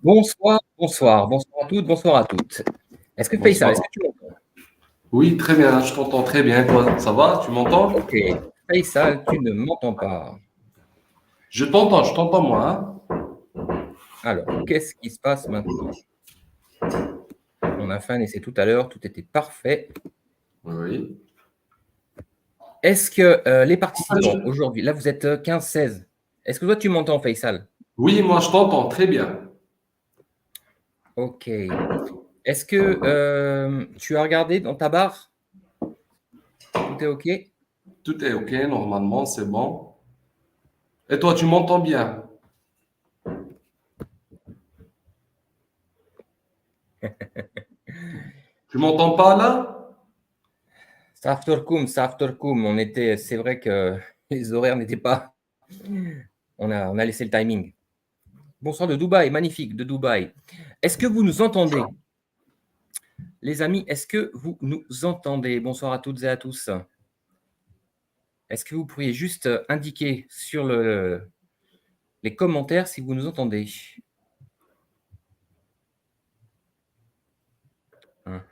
Bonsoir, bonsoir, bonsoir à toutes, bonsoir à toutes. Est-ce que Faisal, est-ce Bonsoir. que tu m'entends? Oui, très bien, je t'entends très bien. Toi, ça va? Tu m'entends? Ok. Faisal, tu ne m'entends pas. Je t'entends moi. Alors, qu'est-ce qui se passe maintenant? On a fait un essai tout à l'heure, tout était parfait. Oui. Est-ce que les En fait, participants aujourd'hui, là vous êtes 15-16, est-ce que toi tu m'entends, Faisal? Oui, moi je t'entends très bien. Ok. Est-ce que tu as regardé dans ta barre? Tout est ok? Tout est OK, normalement, c'est bon. Et toi, tu m'entends bien? Tu m'entends pas là? Saftorkum, c'est vrai que les horaires n'étaient pas. On a laissé le timing. Bonsoir de Dubaï, magnifique, de Dubaï. Est-ce que vous nous entendez? Les amis, est-ce que vous nous entendez? Bonsoir à toutes et à tous. Est-ce que vous pourriez juste indiquer sur les commentaires si vous nous entendez? Là,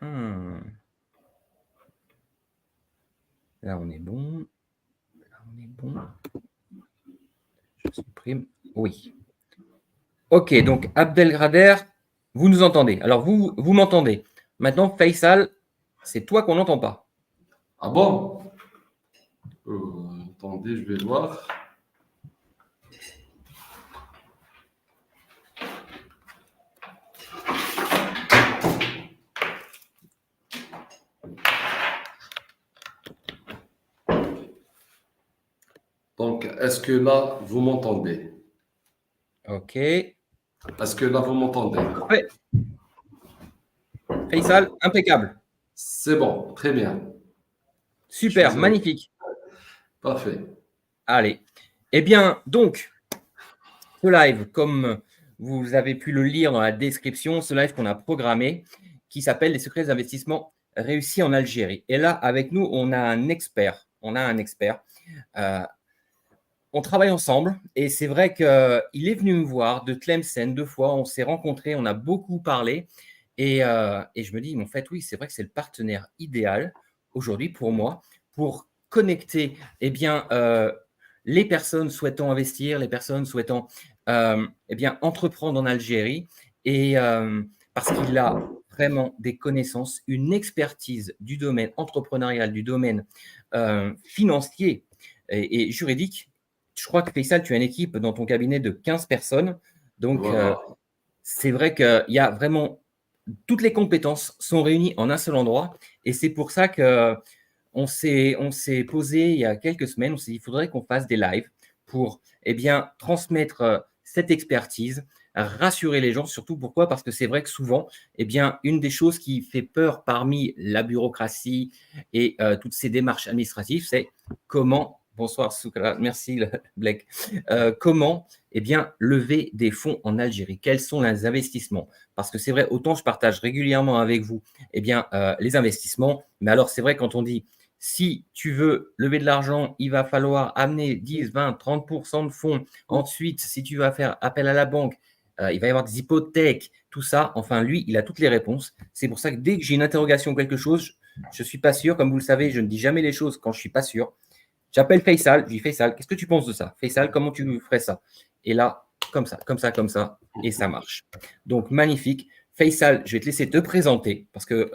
on est bon. Là, on est bon. Je supprime. Oui. Ok, donc Abdelgrader, vous nous entendez. Alors, vous m'entendez. Maintenant, Faisal, c'est toi qu'on n'entend pas. Ah bon? Attendez, je vais voir. Donc, est-ce que là, vous m'entendez? Ok. Est-ce que là, vous m'entendez? Parfait. Faisal, impeccable. C'est bon, très bien. Je Super, faisais OK. magnifique. Parfait. Allez. Eh bien, donc, ce live, comme vous avez pu le lire dans la description, ce live qu'on a programmé, qui s'appelle Les secrets d'investissement réussis en Algérie. Et là, avec nous, on a un expert. Euh, on travaille ensemble et c'est vrai qu'il est venu me voir de Tlemcen 2 fois. On s'est rencontrés, on a beaucoup parlé. Et je me dis, en fait, oui, c'est vrai que c'est le partenaire idéal aujourd'hui pour moi pour connecter les personnes souhaitant investir, les personnes souhaitant entreprendre en Algérie. Parce qu'il a vraiment des connaissances, une expertise du domaine entrepreneurial, du domaine financier et juridique. Je crois que Faisal, tu as une équipe dans ton cabinet de 15 personnes. Donc, Voilà. c'est vrai qu'il y a vraiment toutes les compétences sont réunies en un seul endroit. Et c'est pour ça qu'on s'est posé il y a quelques semaines. On s'est dit qu'il faudrait qu'on fasse des lives pour transmettre cette expertise, rassurer les gens. Surtout pourquoi? Parce que c'est vrai que souvent, une des choses qui fait peur parmi la bureaucratie et toutes ces démarches administratives, c'est comment. Bonsoir Soukra, merci Blake. Comment lever des fonds en Algérie? Quels sont les investissements? Parce que c'est vrai, autant je partage régulièrement avec vous les investissements, mais alors c'est vrai quand on dit si tu veux lever de l'argent, il va falloir amener 10, 20, 30% de fonds. Ensuite, si tu vas faire appel à la banque, il va y avoir des hypothèques, tout ça. Enfin, lui, il a toutes les réponses. C'est pour ça que dès que j'ai une interrogation ou quelque chose, je ne suis pas sûr. Comme vous le savez, je ne dis jamais les choses quand je ne suis pas sûr. J'appelle Faisal, je dis Faisal, qu'est-ce que tu penses de ça? Faisal, comment tu ferais ça? Et là, comme ça, comme ça, comme ça, et ça marche. Donc, magnifique. Faisal, je vais te laisser te présenter parce que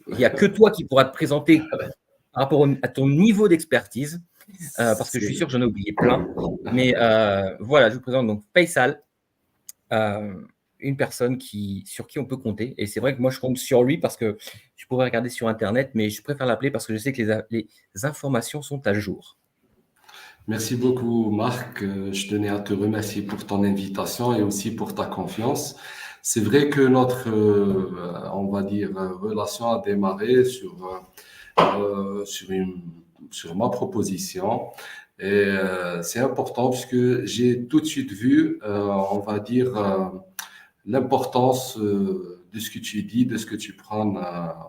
il n'y a que toi qui pourras te présenter par rapport à ton niveau d'expertise, parce que je suis sûr que j'en ai oublié plein. Mais voilà, je vous présente donc Faisal, une personne sur qui on peut compter. Et c'est vrai que moi, je compte sur lui parce que je pourrais regarder sur Internet, mais je préfère l'appeler parce que je sais que les informations sont à jour. Merci beaucoup, Marc. Je tenais à te remercier pour ton invitation et aussi pour ta confiance. C'est vrai que notre, on va dire, relation a démarré sur ma proposition. Et c'est important puisque j'ai tout de suite vu, on va dire, l'importance de ce que tu dis, de ce que tu prends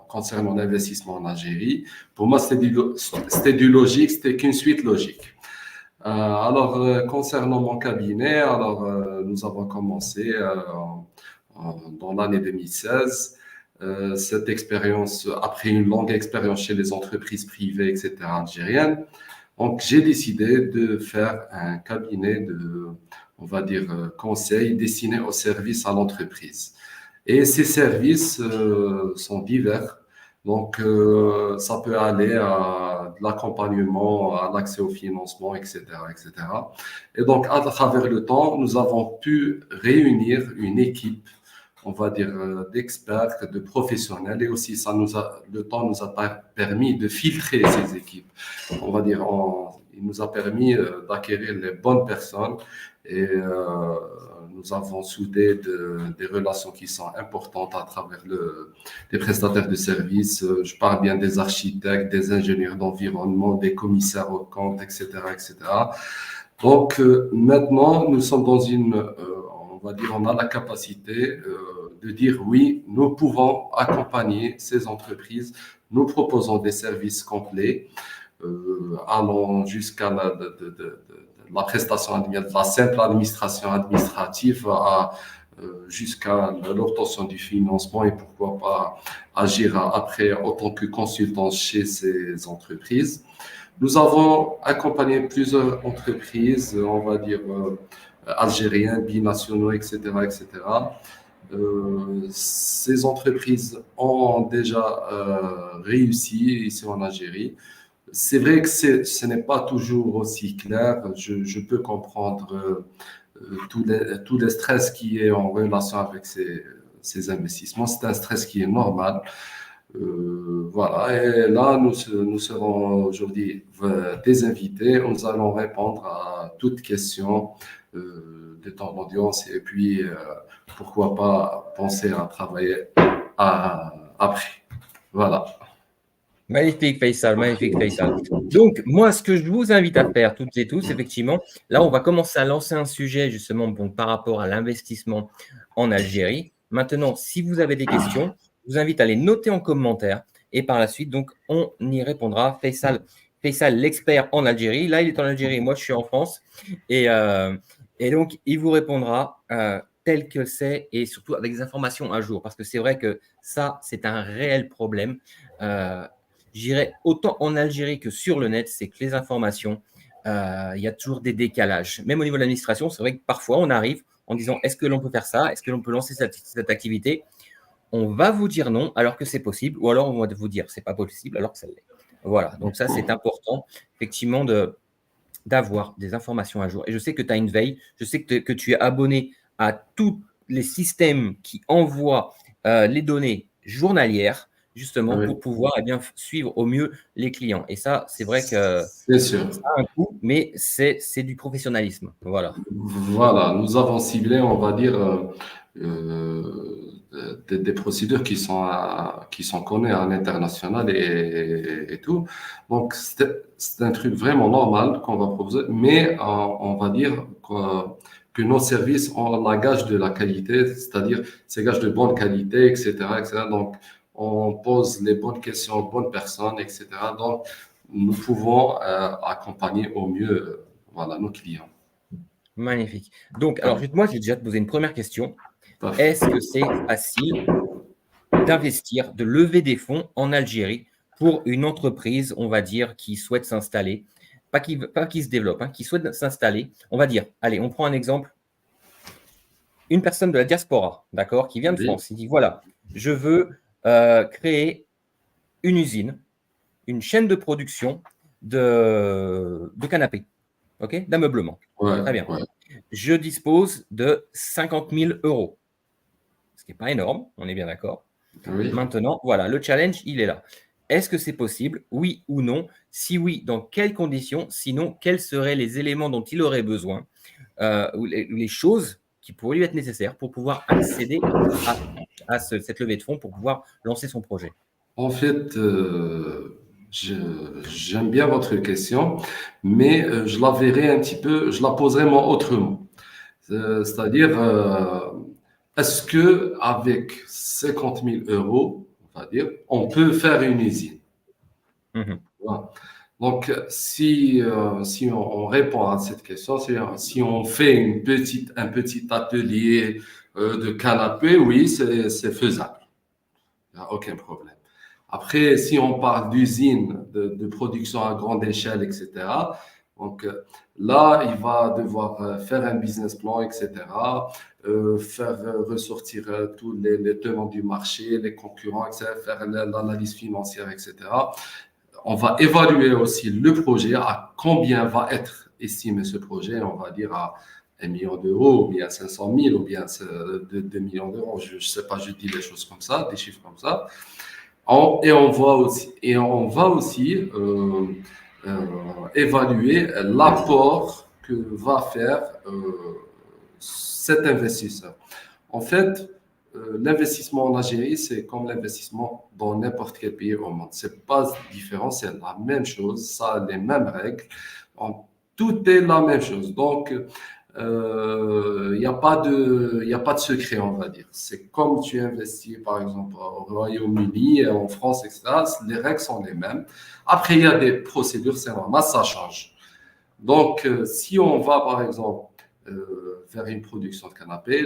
concernant l'investissement en Algérie. Pour moi, c'était du logique, c'était qu'une suite logique. Concernant mon cabinet, nous avons commencé dans l'année 2016. Cette expérience, après une longue expérience chez les entreprises privées, etc., algériennes, donc j'ai décidé de faire un cabinet de, on va dire, conseil destiné aux services à l'entreprise. Et ces services sont divers. Donc, ça peut aller à de l'accompagnement, à l'accès au financement, etc., etc. Et cetera. Et donc, à travers le temps, nous avons pu réunir une équipe, on va dire, d'experts, de professionnels. Et aussi, le temps nous a permis de filtrer ces équipes. On va dire, il nous a permis d'acquérir les bonnes personnes et nous avons soudé des relations qui sont importantes à travers les prestataires de services. Je parle bien des architectes, des ingénieurs d'environnement, des commissaires aux comptes, etc., etc. Donc maintenant, nous sommes dans on va dire, on a la capacité de dire oui, nous pouvons accompagner ces entreprises. Nous proposons des services complets, allant jusqu'à la prestation, de la simple administration administrative jusqu'à l'obtention du financement et pourquoi pas agir après en tant que consultant chez ces entreprises. Nous avons accompagné plusieurs entreprises, on va dire algériennes, binationaux, etc., etc. Ces entreprises ont déjà réussi ici en Algérie. C'est vrai que ce n'est pas toujours aussi clair. Je peux comprendre tout le stress qui est en relation avec ces investissements. C'est un stress qui est normal. Voilà. Et là, nous serons aujourd'hui des invités. Nous allons répondre à toutes questions de temps d'audience et puis pourquoi pas penser à travailler après. Voilà. Magnifique, Faisal, magnifique, Faisal. Donc, moi, ce que je vous invite à faire toutes et tous, effectivement, là, on va commencer à lancer un sujet, justement, bon, par rapport à l'investissement en Algérie. Maintenant, si vous avez des questions, je vous invite à les noter en commentaire et par la suite, donc, on y répondra. Faisal, l'expert en Algérie. Là, il est en Algérie, moi, je suis en France. Et, euh, et donc, il vous répondra tel que c'est et surtout avec des informations à jour. Parce que c'est vrai que ça, c'est un réel problème. J'irais autant en Algérie que sur le net, c'est que les informations, il y a toujours des décalages. Même au niveau de l'administration, c'est vrai que parfois on arrive en disant est-ce que l'on peut faire ça? Est-ce que l'on peut lancer cette activité? On va vous dire non alors que c'est possible, ou alors on va vous dire c'est pas possible alors que ça l'est. Voilà, donc ça c'est important effectivement d'avoir des informations à jour. Et je sais que tu as une veille, je sais que tu es abonné à tous les systèmes qui envoient les données journalières, justement, Oui, pour pouvoir suivre au mieux les clients. Et ça, c'est vrai que c'est sûr. ça a un coût, mais c'est du professionnalisme. Voilà. Voilà, nous avons ciblé, on va dire, des procédures qui sont connues à l'international et tout. Donc, c'est un truc vraiment normal qu'on va proposer, mais on va dire que nos services ont la gage de la qualité, c'est-à-dire ces gages de bonne qualité, etc., etc. Donc, on pose les bonnes questions aux bonnes personnes, etc. Donc, nous pouvons accompagner au mieux voilà, nos clients. Magnifique. Donc, alors, moi, j'ai déjà te posé une première question. Parfait. Est-ce que c'est facile d'investir, de lever des fonds en Algérie pour une entreprise, on va dire, qui souhaite s'installer, pas qui se développe, hein, qui souhaite s'installer, on va dire, allez, on prend un exemple, une personne de la diaspora, d'accord, qui vient de Oui, France, il dit, voilà, je veux créer une usine, une chaîne de production de canapés, ok, d'ameublement. ouais, Très bien. ouais, Je dispose de 50 000 euros, ce qui n'est pas énorme, on est bien d'accord. oui. Maintenant, voilà, le challenge, il est là. Est-ce que c'est possible? Oui ou non? Si oui, dans quelles conditions? Sinon, quels seraient les éléments dont il aurait besoin ou les choses qui pourraient lui être nécessaires pour pouvoir accéder à cette levée de fonds pour pouvoir lancer son projet? En fait, j'aime bien votre question, mais je la verrai un petit peu, je la poserai moi autrement. C'est-à-dire, est-ce que avec 50 000 euros, on va dire, on peut faire une usine? Mhm. Voilà. Donc, si on répond à cette question, c'est si on fait un petit atelier de canapé, oui, c'est faisable. Il n'y a aucun problème. Après, si on parle d'usine, de production à grande échelle, etc., donc là, il va devoir faire un business plan, etc., faire ressortir tous les tenants du marché, les concurrents, etc., faire l'analyse financière, etc. On va évaluer aussi le projet, à combien va être estimé ce projet, on va dire à 1 million d'euros, ou bien 500 000, ou bien 2 millions d'euros. Je ne sais pas, je dis des choses comme ça, des chiffres comme ça. Et on va aussi évaluer l'apport que va faire cet investisseur. En fait, l'investissement en Algérie, c'est comme l'investissement dans n'importe quel pays au monde. C'est pas différent, c'est la même chose, ça a les mêmes règles. Tout est la même chose. Donc, il n'y a pas de secret, on va dire. C'est comme tu investis, par exemple, au Royaume-Uni, en France, etc. Les règles sont les mêmes. Après, il y a des procédures, c'est normal, ça change. Donc, si on va, par exemple, vers une production de canapé,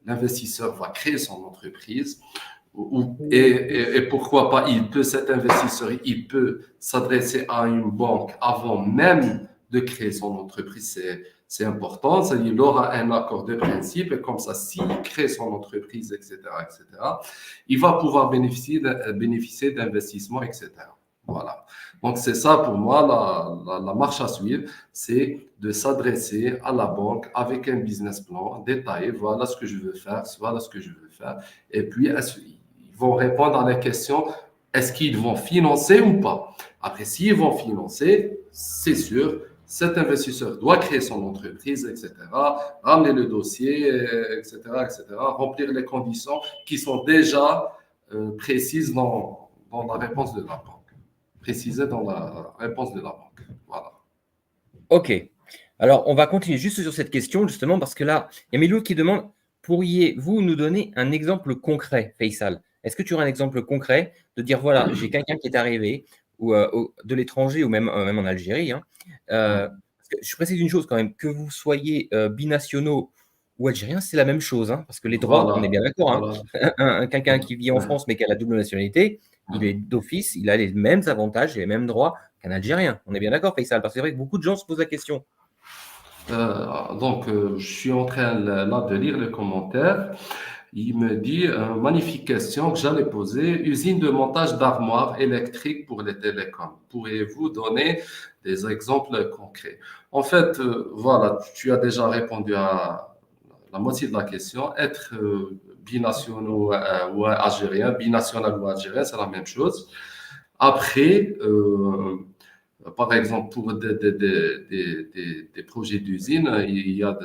l'investisseur va créer son entreprise. Et pourquoi pas, cet investisseur, il peut s'adresser à une banque avant même de créer son entreprise. C'est important. Il aura un accord de principe et comme ça, s'il crée son entreprise, etc., il va pouvoir bénéficier d'investissements, etc. Voilà. Donc, c'est ça pour moi, la marche à suivre, c'est de s'adresser à la banque avec un business plan détaillé. Voilà ce que je veux faire, voilà ce que je veux faire. Et puis, ils vont répondre à la question, est-ce qu'ils vont financer ou pas? Après, s'ils vont financer, c'est sûr, cet investisseur doit créer son entreprise, etc., ramener le dossier, etc., etc., remplir les conditions qui sont déjà précises dans la réponse de la banque. Précisées dans la réponse de la banque. Voilà. Ok. Alors, on va continuer juste sur cette question, justement, parce que là, il y a Milou qui demande, pourriez-vous nous donner un exemple concret, Faisal? Est-ce que tu aurais un exemple concret de dire, voilà, j'ai quelqu'un qui est arrivé, ou de l'étranger, ou même en Algérie, hein, parce que je précise une chose quand même, que vous soyez binationaux ou algériens, c'est la même chose, hein, parce que les droits, on est Voilà. bien d'accord, hein, Voilà. quelqu'un qui vit en France mais qui a la double nationalité, il est d'office, il a les mêmes avantages et les mêmes droits qu'un Algérien. On est bien d'accord, Faisal, parce que c'est vrai que beaucoup de gens se posent la question. Donc, je suis en train là de lire les commentaires. Il me dit, magnifique question que j'allais poser. Usine de montage d'armoires électriques pour les télécoms. Pourriez-vous donner des exemples concrets? En fait, voilà, tu as déjà répondu à la moitié de la question. Être binational ou algérien, binational ou algérien, c'est la même chose. Après, par exemple, pour des projets d'usine, il y a,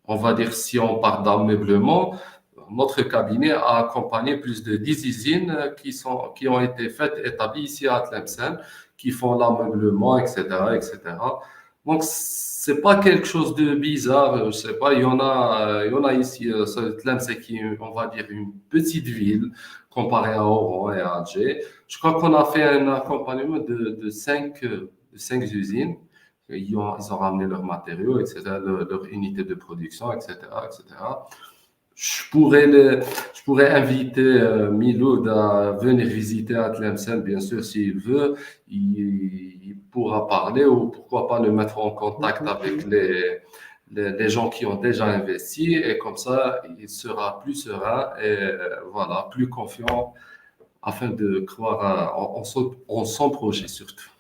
on va dire, si on parle d'ameublement, notre cabinet a accompagné plus de 10 usines qui ont été faites, établies ici à Tlemcen, qui font l'ameublement, etc., etc. Donc, c'est pas quelque chose de bizarre, je sais pas, il y en a ici, Tlemcen qui est, on va dire, une petite ville comparée à Oran et à Alger. Je crois qu'on a fait un accompagnement de cinq usines. Ils ont ramené leurs matériaux, etc., leur unité de production, etc., etc. Je pourrais inviter Miloud à venir visiter à Tlemcen, bien sûr, s'il veut. Il pourra parler ou pourquoi pas le mettre en contact avec les gens qui ont déjà investi et comme ça, il sera plus serein et voilà, plus confiant afin de croire en son projet surtout.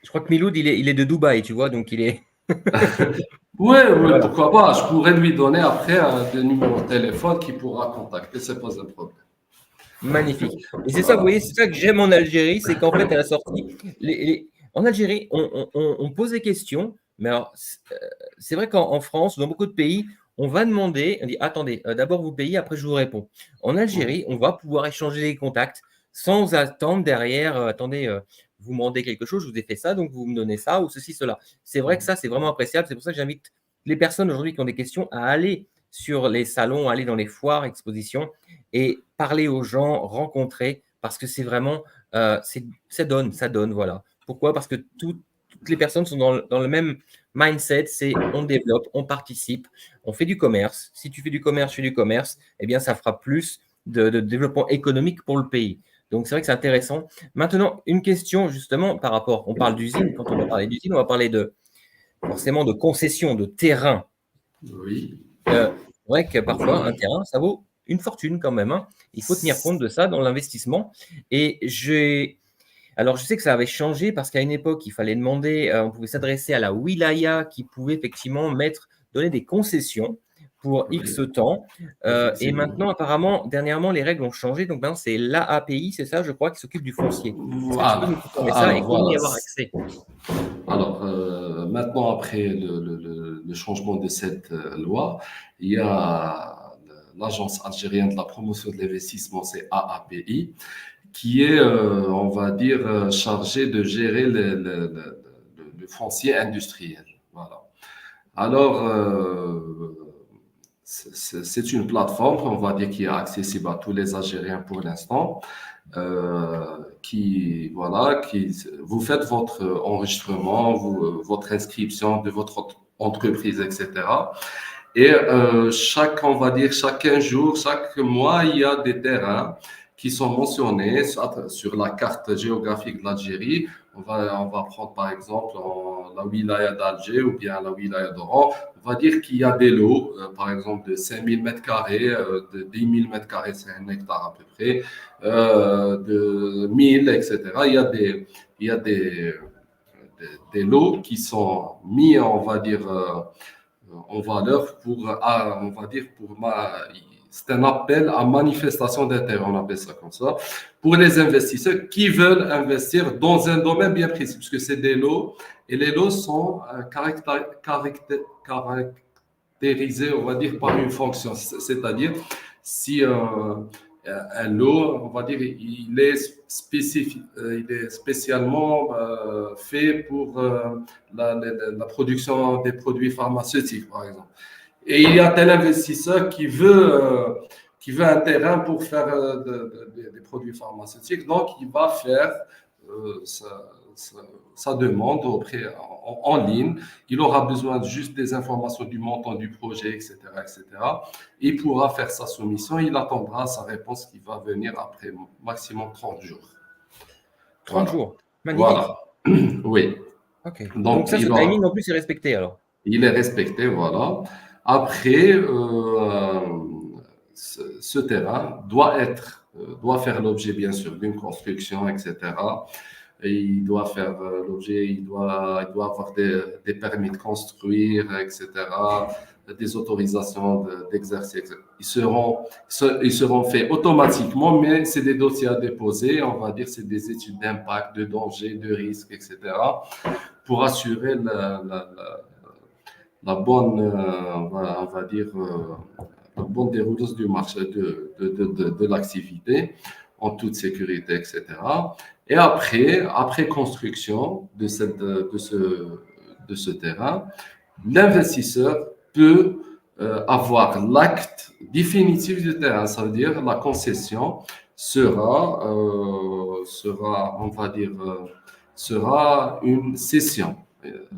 Je crois que Miloud, il est de Dubaï, tu vois, donc il est. Oui, oui, Voilà. pourquoi pas. Je pourrais lui donner après un numéro de téléphone qu'il pourra contacter, c'est pas un problème. Magnifique. Et c'est ça, vous Voilà. voyez, c'est ça que j'aime en Algérie, c'est qu'en fait, à la sortie, en Algérie, on pose des questions, mais alors, c'est vrai qu'en France, dans beaucoup de pays, on va demander, on dit, attendez, d'abord vous payez, après je vous réponds. En Algérie, on va pouvoir échanger les contacts sans attendre derrière, attendez, vous me demandez quelque chose, je vous ai fait ça, donc vous me donnez ça, ou ceci, cela. C'est vrai que ça, c'est vraiment appréciable. C'est pour ça que j'invite les personnes aujourd'hui qui ont des questions à aller sur les salons, à aller dans les foires, expositions, et parler aux gens, rencontrer, parce que c'est vraiment, ça donne, voilà. Pourquoi? Parce que toutes les personnes sont dans le même mindset, c'est on développe, on participe, on fait du commerce. Si tu fais du commerce, je fais du commerce, eh bien, ça fera plus de développement économique pour le pays. Donc, c'est vrai que c'est intéressant. Maintenant, une question justement par rapport, on parle d'usine, quand on va parler d'usine, on va parler forcément de concessions, de terrain. Oui. C'est vrai que parfois, un terrain, ça vaut une fortune quand même, hein. Il faut tenir compte de ça dans l'investissement. Et alors, je sais que ça avait changé parce qu'à une époque, il fallait demander, on pouvait s'adresser à la wilaya qui pouvait effectivement donner des concessions pour Oui, X temps. Et effectivement. maintenant, apparemment, dernièrement, les règles ont changé. Donc maintenant, c'est l'AAPI, c'est ça, je crois, qui s'occupe du foncier. Est-ce que tu peux nous Voilà. confirmer ça et Alors, comment y voilà. avoir accès? Alors, maintenant, après le changement de cette loi, il y a l'Agence algérienne de la promotion de l'investissement, c'est AAPI, qui est, on va dire, chargée de gérer le foncier industriel. Voilà. Alors, c'est une plateforme, on va dire, qui est accessible à tous les Algériens pour l'instant. Vous faites votre enregistrement, votre inscription de votre entreprise, etc. Et on va dire, chaque 15 jours, chaque mois, il y a des terrains qui sont mentionnés sur la carte géographique de l'Algérie. On va prendre par exemple la wilaya d'Alger ou bien la wilaya d'Oran. On va dire qu'il y a des lots, par exemple de 5000 mètres carrés, de 10 000 mètres carrés, c'est un hectare à peu près, de 1000, etc. Il y a des lots qui sont mis, on va dire, en valeur on va dire, c'est un appel à manifestation d'intérêt, on appelle ça comme ça, pour les investisseurs qui veulent investir dans un domaine bien précis, puisque c'est des lots, et les lots sont caractérisés, on va dire, par une fonction, c'est-à-dire si un lot, on va dire, il est spécifique, il est spécialement fait pour la production des produits pharmaceutiques, par exemple. Et il y a tel investisseur qui veut un terrain pour faire des produits pharmaceutiques. Donc, il va faire sa demande en ligne. Il aura besoin juste des informations du montant du projet, etc., etc. Il pourra faire sa soumission. Il attendra sa réponse qui va venir après maximum 30 jours. 30 Voilà. jours. Magnifique. Voilà. Oui. OK. Donc Donc, ça, ce timing en plus est respecté alors. il est respecté, voilà. Après, ce terrain doit faire l'objet, bien sûr, d'une construction, etc. Et il doit faire l'objet, il doit avoir des permis de construire, etc., des autorisations d'exercer, etc. Ils seront faits automatiquement, mais c'est des dossiers à déposer, on va dire, c'est des études d'impact, de danger, de risque, etc., pour assurer la bonne, on va dire, la bonne déroulance du marché de l'activité en toute sécurité, etc. Et après construction de ce terrain, l'investisseur peut avoir l'acte définitif du terrain, ça veut dire la concession on va dire, sera une cession.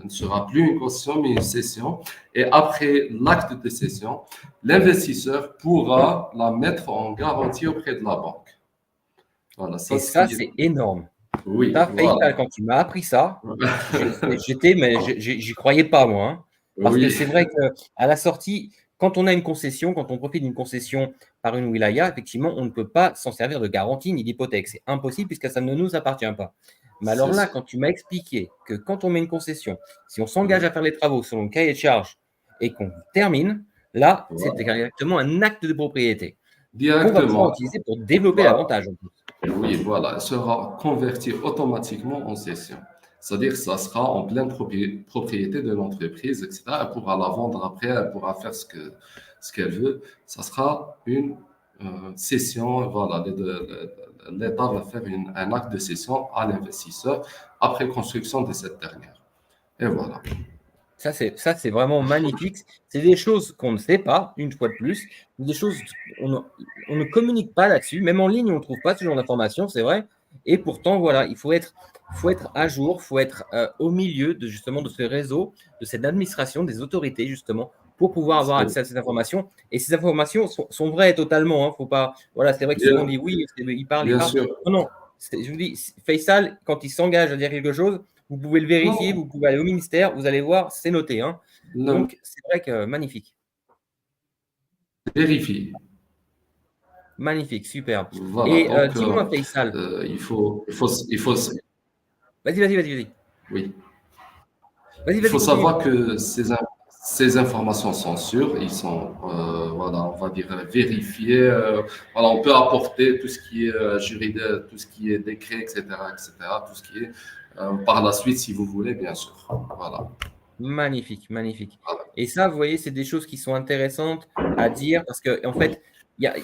Ne sera plus une concession, mais une cession. Et après l'acte de cession, l'investisseur pourra la mettre en garantie auprès de la banque. Voilà, ça Et ça, c'est énorme. Oui, Ça, voilà. Faisal, quand tu m'as appris ça, mais j'y croyais pas, moi, hein. Parce que Oui, c'est vrai qu'à la sortie, quand on a une concession, quand on profite d'une concession par une wilaya, effectivement, on ne peut pas s'en servir de garantie ni d'hypothèque. C'est impossible puisque ça ne nous appartient pas. Mais alors c'est là, ça. quand tu m'as expliqué que quand on met une concession, si on s'engage à faire les travaux selon le cahier de charge et qu'on termine, là, c'est Voilà. exactement un acte de propriété qu'on va pouvoir Directement. utiliser pour développer Voilà. davantage, en plus. Oui, voilà. Elle sera convertie automatiquement en cession. C'est-à-dire que ça sera en pleine propriété de l'entreprise, etc. Elle pourra la vendre après, elle pourra faire ce qu'elle veut. Ça sera une cession. Voilà. L'État va faire un acte de cession à l'investisseur après construction de cette dernière. Et voilà. Ça, c'est vraiment magnifique. C'est des choses qu'on ne sait pas, une fois de plus. Des choses, on ne communique pas là-dessus. Même en ligne, on ne trouve pas ce genre d'informations, c'est vrai. Et pourtant, voilà, faut être à jour, il faut être au milieu de justement de ce réseau, de cette administration, des autorités justement, pour pouvoir avoir accès à ces informations. Et ces informations sont vraies totalement. Faut pas, voilà, c'est vrai que souvent on Bien, dit oui, il parle, il bien parle. sûr. Non, non. Je vous dis, Faisal, quand il s'engage à dire quelque chose, vous pouvez le vérifier, Non, vous pouvez aller au ministère, vous allez voir, c'est noté. non, Donc, c'est vrai que magnifique. vérifie. Magnifique, superbe. Voilà, Et donc dis-moi, Faisal, vas-y. oui. Vas-y, Il faut vas-y, continue. savoir que ces informations sont sûres, ils sont, voilà, on va dire vérifiées. Voilà, on peut apporter tout ce qui est juridique, tout ce qui est décret, etc., tout ce qui est par la suite, si vous voulez, bien sûr. Voilà. Magnifique, magnifique. Voilà. Et ça, vous voyez, c'est des choses qui sont intéressantes à dire parce que, en fait, il y a,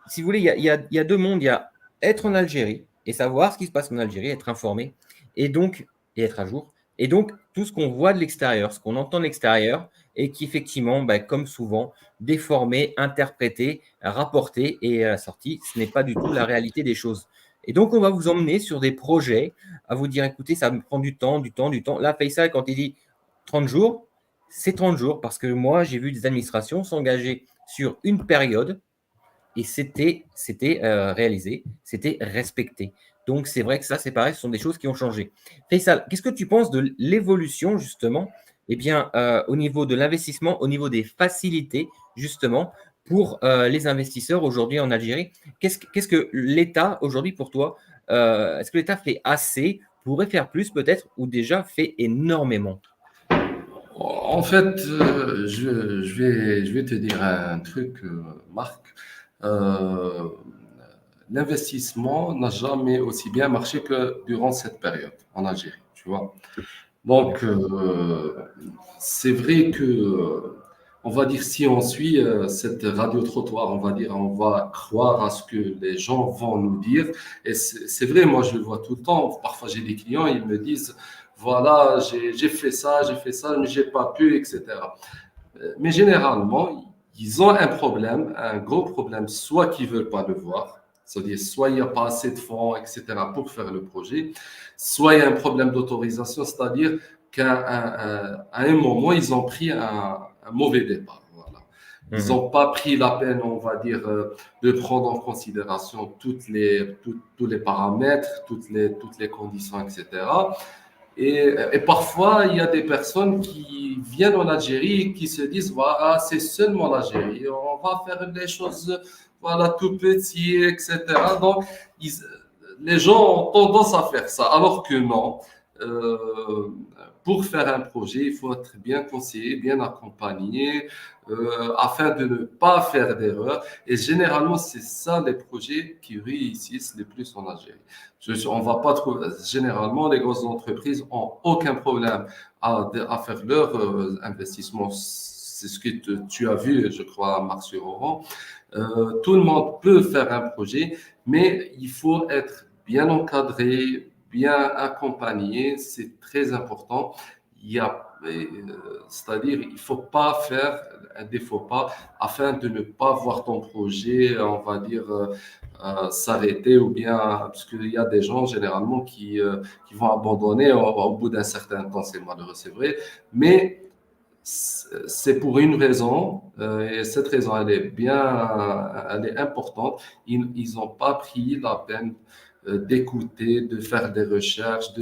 si vous voulez, il y a deux mondes. Il y a être en Algérie et savoir ce qui se passe en Algérie, être informé et donc, et être à jour. Et donc, tout ce qu'on voit de l'extérieur, ce qu'on entend de l'extérieur et qui, effectivement, comme souvent, déformé, interprété, rapporté et à la sortie, ce n'est pas du tout la réalité des choses. Et donc, on va vous emmener sur des projets à vous dire, écoutez, ça me prend du temps, du temps, du temps. Là, Faisal, quand il dit 30 jours, c'est 30 jours parce que moi, j'ai vu des administrations s'engager sur une période et c'était réalisé, c'était respecté. Donc, c'est vrai que ça, c'est pareil, ce sont des choses qui ont changé. Faisal, qu'est-ce que tu penses de l'évolution, justement, au niveau de l'investissement, au niveau des facilités, justement, pour les investisseurs aujourd'hui en Algérie? Qu'est-ce que l'État, aujourd'hui, pour toi, est-ce que l'État fait assez, pourrait faire plus peut-être, ou déjà fait énormément? En fait, je vais te dire un truc, Marc. Euh, L'investissement n'a jamais aussi bien marché que durant cette période en Algérie, tu vois. Donc, D'accord. c'est vrai que, on va dire, si on suit cette radio-trottoir, on va dire, on va croire à ce que les gens vont nous dire. Et c'est vrai, moi, je le vois tout le temps. Parfois, j'ai des clients, ils me disent, voilà, j'ai fait ça, mais j'ai pas pu, etc. Mais généralement, ils ont un problème, un gros problème, soit qu'ils veulent pas le voir, c'est-à-dire soit il n'y a pas assez de fonds, etc., pour faire le projet, soit il y a un problème d'autorisation, c'est-à-dire à un moment, ils ont pris un mauvais départ. Voilà. Ils Mhm. n'ont pas pris la peine, on va dire, de prendre en considération tous les paramètres, toutes les conditions, etc. Et parfois, il y a des personnes qui viennent en Algérie et qui se disent, voilà, c'est seulement l'Algérie, on va faire les choses, voilà, tout petit, etc. Donc, ils- les gens ont tendance à faire ça, alors que non. Euh, pour faire un projet, il faut être bien conseillé, bien accompagné, afin de ne pas faire d'erreurs. Et généralement, c'est ça les projets qui réussissent le plus en Algérie. On va pas trouver. Généralement, les grosses entreprises ont aucun problème à faire leur investissement. C'est ce que tu as vu, je crois, Marc sur Oran. Tout le monde peut faire un projet, mais il faut être bien encadré, bien accompagné. C'est très important. Il y a, c'est-à-dire, il faut pas faire des faux pas afin de ne pas voir ton projet, on va dire, s'arrêter ou bien, parce qu'il y a des gens généralement qui vont abandonner au bout d'un certain temps, c'est malheureux, c'est vrai, mais c'est pour une raison, et cette raison, elle est bien, elle est importante. Ils n'ont pas pris la peine d'écouter, de faire des recherches,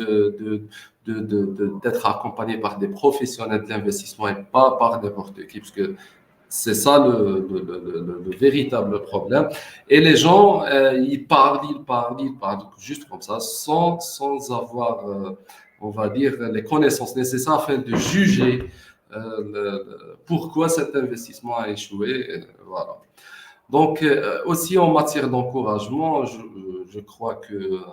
d'être accompagnés par des professionnels de l'investissement et pas par n'importe qui, parce que c'est ça le véritable problème. Et les gens, ils parlent, juste comme ça, sans avoir, on va dire, les connaissances nécessaires afin de juger pourquoi cet investissement a échoué. Voilà. Donc, aussi en matière d'encouragement, je crois que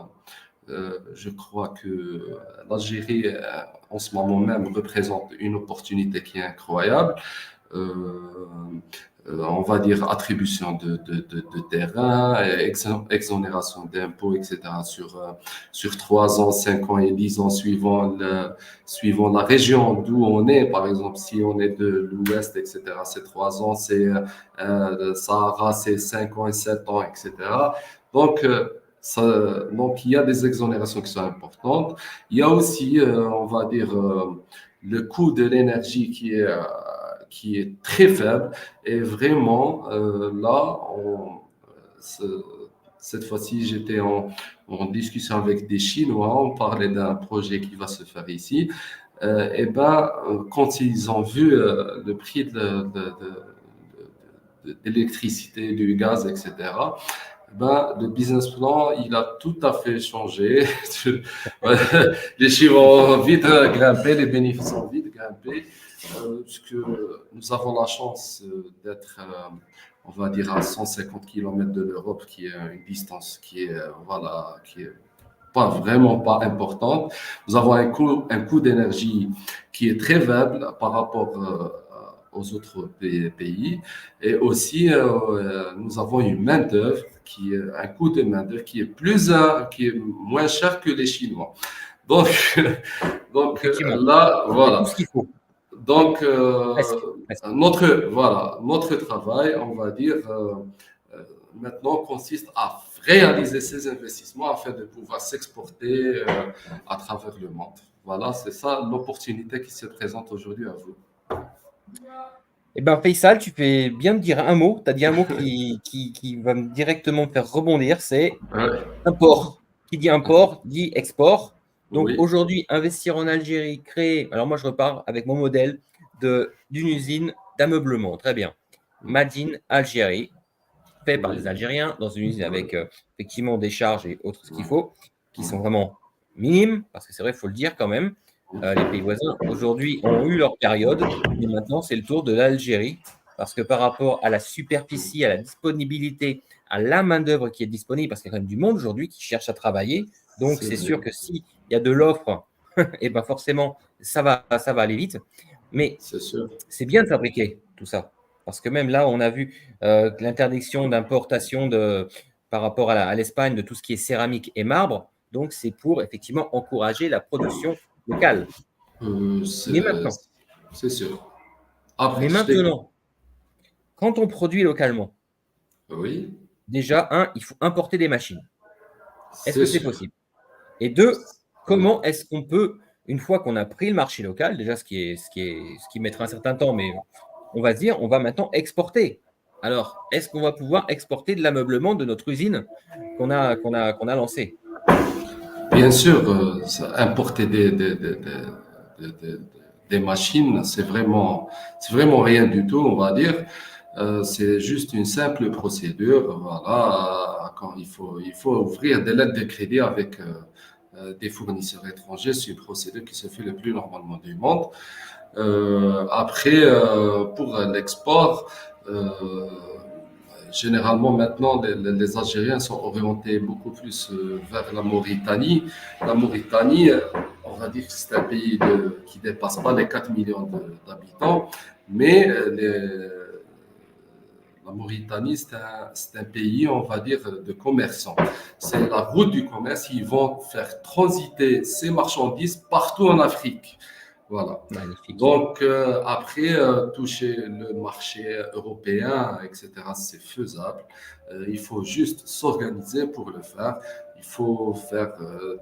l'Algérie, en ce moment même, représente une opportunité qui est incroyable. Euh, on va dire attribution de terrain, exonération d'impôts, etc. Sur 3 ans, 5 ans et 10 ans suivant la région d'où on est. Par exemple, si on est de l'Ouest, etc., c'est 3 ans, c'est Sahara, c'est 5 ans et 7 ans, etc. Donc, Donc, il y a des exonérations qui sont importantes. Il y a aussi, on va dire, le coût de l'énergie qui est très faible. Et vraiment, là, ce- cette fois-ci, j'étais en discussion avec des Chinois. On parlait d'un projet qui va se faire ici. Et ben, quand ils ont vu le prix de l'électricité, du gaz, etc., ben, le business plan, il a tout à fait changé. Les chiffres ont vite grimpé, les bénéfices ont vite grimpé, puisque nous avons la chance d'être, on va dire, à 150 km de l'Europe, qui est une distance qui est, voilà, qui est vraiment pas importante. Nous avons un coût d'énergie qui est très faible par rapport aux autres pays. Et aussi, nous avons une main-d'œuvre un coût de main-d'œuvre qui est moins cher que les Chinois. Donc, donc Effectivement, là, il y a tout voilà. ce qu'il faut, Donc, presque, presque. notre travail, on va dire, maintenant consiste à réaliser ces investissements afin de pouvoir s'exporter à travers le monde. Voilà, c'est ça l'opportunité qui se présente aujourd'hui à vous. Eh ben, Faisal, tu fais bien de dire un mot. Tu as dit un mot qui va directement me faire rebondir, c'est Ouais. import. Qui dit import dit export. Donc Oui, aujourd'hui, investir en Algérie, créer. Alors moi, je repars avec mon modèle d'une usine d'ameublement. Très bien. Made in Algérie, fait par oui, des Algériens, dans une usine avec effectivement des charges et autres ce qu'il oui. faut, qui sont vraiment minimes, parce que c'est vrai, il faut le dire quand même. Les pays voisins, aujourd'hui, ont eu leur période, mais maintenant, c'est le tour de l'Algérie, parce que par rapport à la superficie, à la disponibilité, à la main-d'œuvre qui est disponible, parce qu'il y a quand même du monde aujourd'hui qui cherche à travailler, donc C'est c'est vrai, sûr que s'il y a de l'offre, et ben forcément, ça va aller vite. Mais c'est sûr. c'est bien de fabriquer tout ça. Parce que même là, on a vu l'interdiction d'importation par rapport à l'Espagne de tout ce qui est céramique et marbre. Donc, c'est pour effectivement encourager la production locale. Euh, Mais c'est maintenant, c'est sûr. Après, mais je t'écoute. maintenant, quand on produit localement, Oui, déjà, un, il faut importer des machines. Est-ce c'est que c'est sûr. possible? Et deux, Oui. comment est-ce qu'on peut, une fois qu'on a pris le marché local, déjà ce qui mettra un certain temps, mais on va se dire, on va maintenant exporter. Alors, est-ce qu'on va pouvoir exporter de l'ameublement de notre usine qu'on a lancée? Bien sûr, importer des machines, c'est vraiment rien du tout, on va dire. C'est juste une simple procédure. Voilà, quand il faut ouvrir des lettres de crédit avec des fournisseurs étrangers. C'est une procédure qui se fait le plus normalement du monde. Après, pour l'export, généralement maintenant, les Algériens sont orientés beaucoup plus vers la Mauritanie. La Mauritanie, on va dire que c'est un pays qui ne dépasse pas les 4 millions d'habitants, mais la Mauritanie, c'est un pays, on va dire, de commerçants. C'est la route du commerce. Ils vont faire transiter ces marchandises partout en Afrique. Voilà. Magnifique. Donc, après, toucher le marché européen, etc., c'est faisable. Il faut juste s'organiser pour le faire. Il faut faire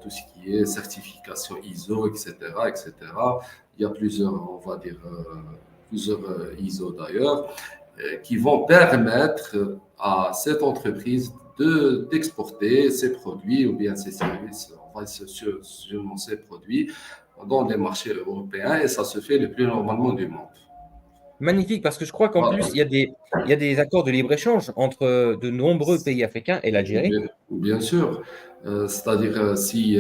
tout ce qui est certification ISO, etc., etc. Il y a plusieurs, on va dire, plusieurs ISO d'ailleurs, qui vont permettre à cette entreprise d'exporter ses produits ou bien ses services, enfin, sûrement ses produits dans les marchés européens et ça se fait le plus normalement du monde. Magnifique, parce que je crois qu'en Voilà. plus, il y a des accords de libre-échange entre de nombreux pays africains et l'Algérie. Bien sûr. C'est-à-dire, si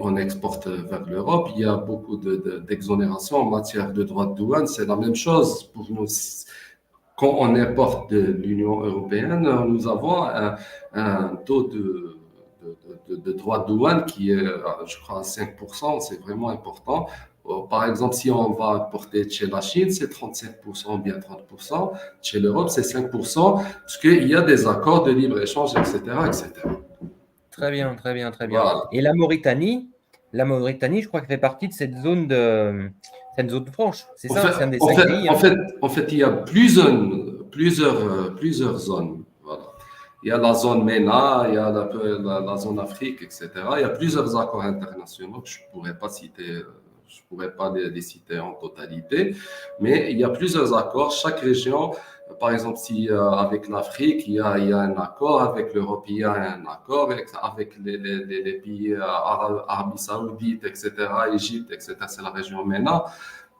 on exporte vers l'Europe, il y a beaucoup d'exonérations en matière de droits de douane. C'est la même chose pour nous. Quand on importe de l'Union européenne, nous avons un taux de droits de douane qui est, je crois, à 5%. C'est vraiment important. Par exemple, si on va importer chez la Chine, c'est 35% ou bien 30%. Chez l'Europe, c'est 5%, parce qu'il y a des accords de libre-échange, etc., etc. Très bien, très bien, très bien. Voilà. Et la Mauritanie, je crois qu'elle fait partie de cette zone franche. C'est En ça, fait, c'est un des en 5 fait, pays, en hein. fait, en fait, il y a plusieurs zones. Voilà. il y a la zone MENA, il y a la zone Afrique, etc. Il y a plusieurs accords internationaux que je ne pourrais pas citer, je pourrais pas les citer en totalité, mais il y a plusieurs accords. Chaque région, par exemple, si avec l'Afrique, il y a un accord, avec l'Europe, il y a un accord, avec les pays Arabie Saoudite, etc., Égypte, etc., c'est la région MENA.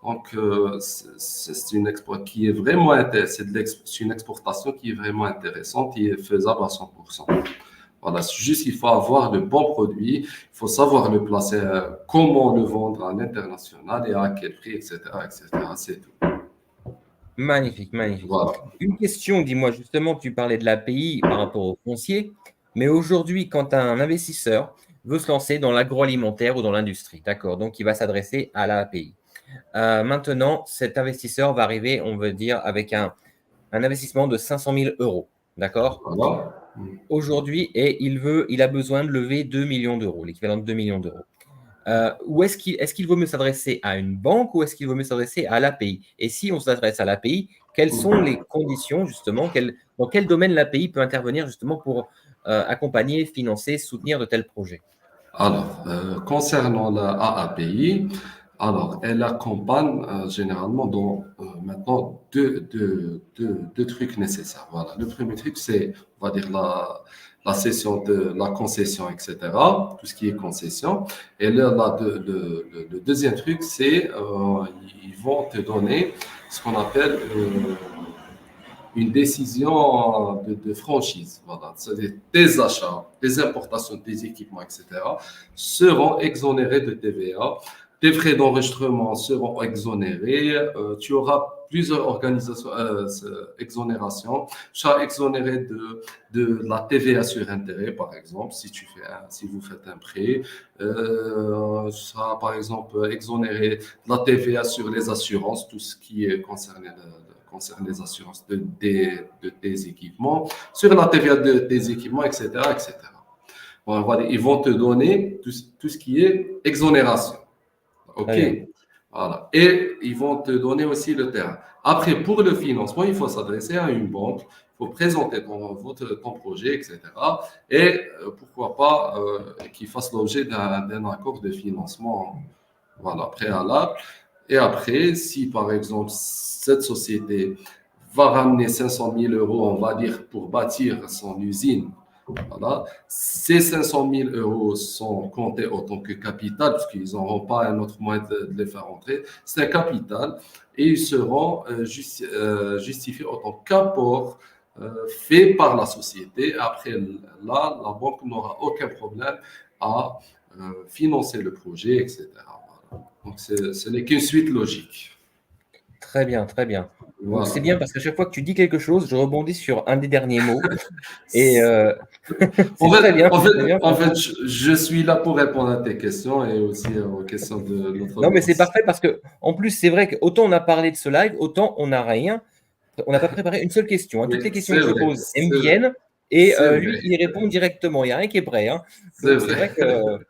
Donc, c'est une export qui est vraiment c'est une exportation qui est vraiment intéressante et faisable à 100%. Voilà, c'est juste qu'il faut avoir de bons produits, il faut savoir le placer, comment le vendre à l'international et à quel prix, etc., etc. C'est tout. Magnifique, magnifique. Voilà. Une question, dis-moi justement, tu parlais de l'API par rapport au foncier, mais aujourd'hui, quand un investisseur veut se lancer dans l'agroalimentaire ou dans l'industrie, d'accord, donc il va s'adresser à l'API. Maintenant, cet investisseur va arriver, on veut dire, avec un investissement de 500 000 euros, d'accord? Voilà. Aujourd'hui, et il a besoin de lever 2 millions d'euros, l'équivalent de 2 millions d'euros. Où est-ce qu'il vaut mieux s'adresser à une banque ou est-ce qu'il vaut mieux s'adresser à l'API? Et si on s'adresse à l'API, quelles sont les conditions justement, dans quel domaine l'API peut intervenir justement pour accompagner, financer, soutenir de tels projets? Alors, concernant la AAPI, alors, elle accompagne généralement dans maintenant deux trucs nécessaires. Voilà. Le premier truc, c'est, on va dire, la cession de la concession, etc. Tout ce qui est concession. Et le deuxième truc, c'est ils vont te donner ce qu'on appelle une décision de franchise. Voilà. C'est des achats, des importations, des équipements, etc. seront exonérés de TVA. Tes frais d'enregistrement seront exonérés. Tu auras plusieurs organisations, exonérations. Tu seras exonéré de la TVA sur intérêt, par exemple, si vous faites un prêt. Tu seras, par exemple, exonéré de la TVA sur les assurances, tout ce qui est concerné concerne les assurances de tes équipements, sur la TVA de tes équipements, etc., etc. Bon, voilà, ils vont te donner tout ce qui est exonération. Très OK? bien. Voilà. Et ils vont te donner aussi le terrain. Après, pour le financement, il faut s'adresser à une banque, il faut présenter ton projet, etc. Et pourquoi pas qu'il fasse l'objet d'un accord de financement, voilà, préalable. Et après, si par exemple cette société va ramener 500 000 euros, on va dire, pour bâtir son usine, voilà, ces 500 000 euros sont comptés en tant que capital, parce qu'ils n'auront pas un autre moyen de les faire entrer. C'est un capital et ils seront justifiés en tant qu'apport fait par la société. Après, là, la banque n'aura aucun problème à financer le projet, etc. Donc, ce n'est qu'une suite logique. Très bien, très bien. Donc c'est Voilà. bien parce qu'à chaque fois que tu dis quelque chose, je rebondis sur un des derniers mots. Et En c'est fait, très bien, en c'est fait, très bien. en fait, je suis là pour répondre à tes questions et aussi aux questions de notre Non, mais c'est audience. parfait parce que, en plus, c'est vrai qu'autant on a parlé de ce live, autant on n'a rien. On n'a pas préparé une seule question, hein. Oui, Toutes les questions c'est que je vrai, pose, elles me c'est vrai, viennent. Et c'est lui, vrai, il répond directement. Il n'y a rien qui est prêt, hein. c'est Donc c'est vrai. vrai que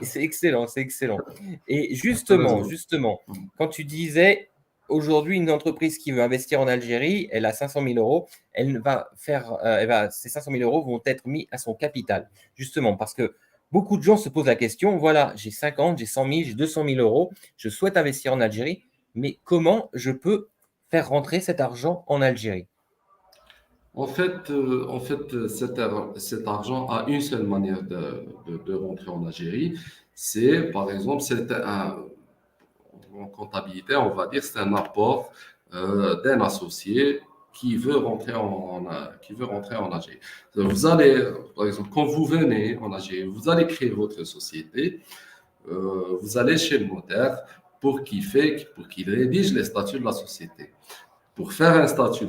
c'est excellent, c'est excellent. Et justement, Heureusement. justement, quand tu disais aujourd'hui une entreprise qui veut investir en Algérie, elle a 500 000 euros, ces 500 000 euros vont être mis à son capital. Justement, parce que beaucoup de gens se posent la question, voilà, j'ai 50, j'ai 100 000, j'ai 200 000 euros, je souhaite investir en Algérie, mais comment je peux faire rentrer cet argent en Algérie? Cet argent a une seule manière de rentrer en Algérie. C'est, par exemple, en comptabilité, on va dire, c'est un apport d'un associé qui veut rentrer en Algérie. Vous allez, par exemple, quand vous venez en Algérie, vous allez créer votre société, vous allez chez le notaire pour qu'il rédige les statuts de la société. Pour faire un statut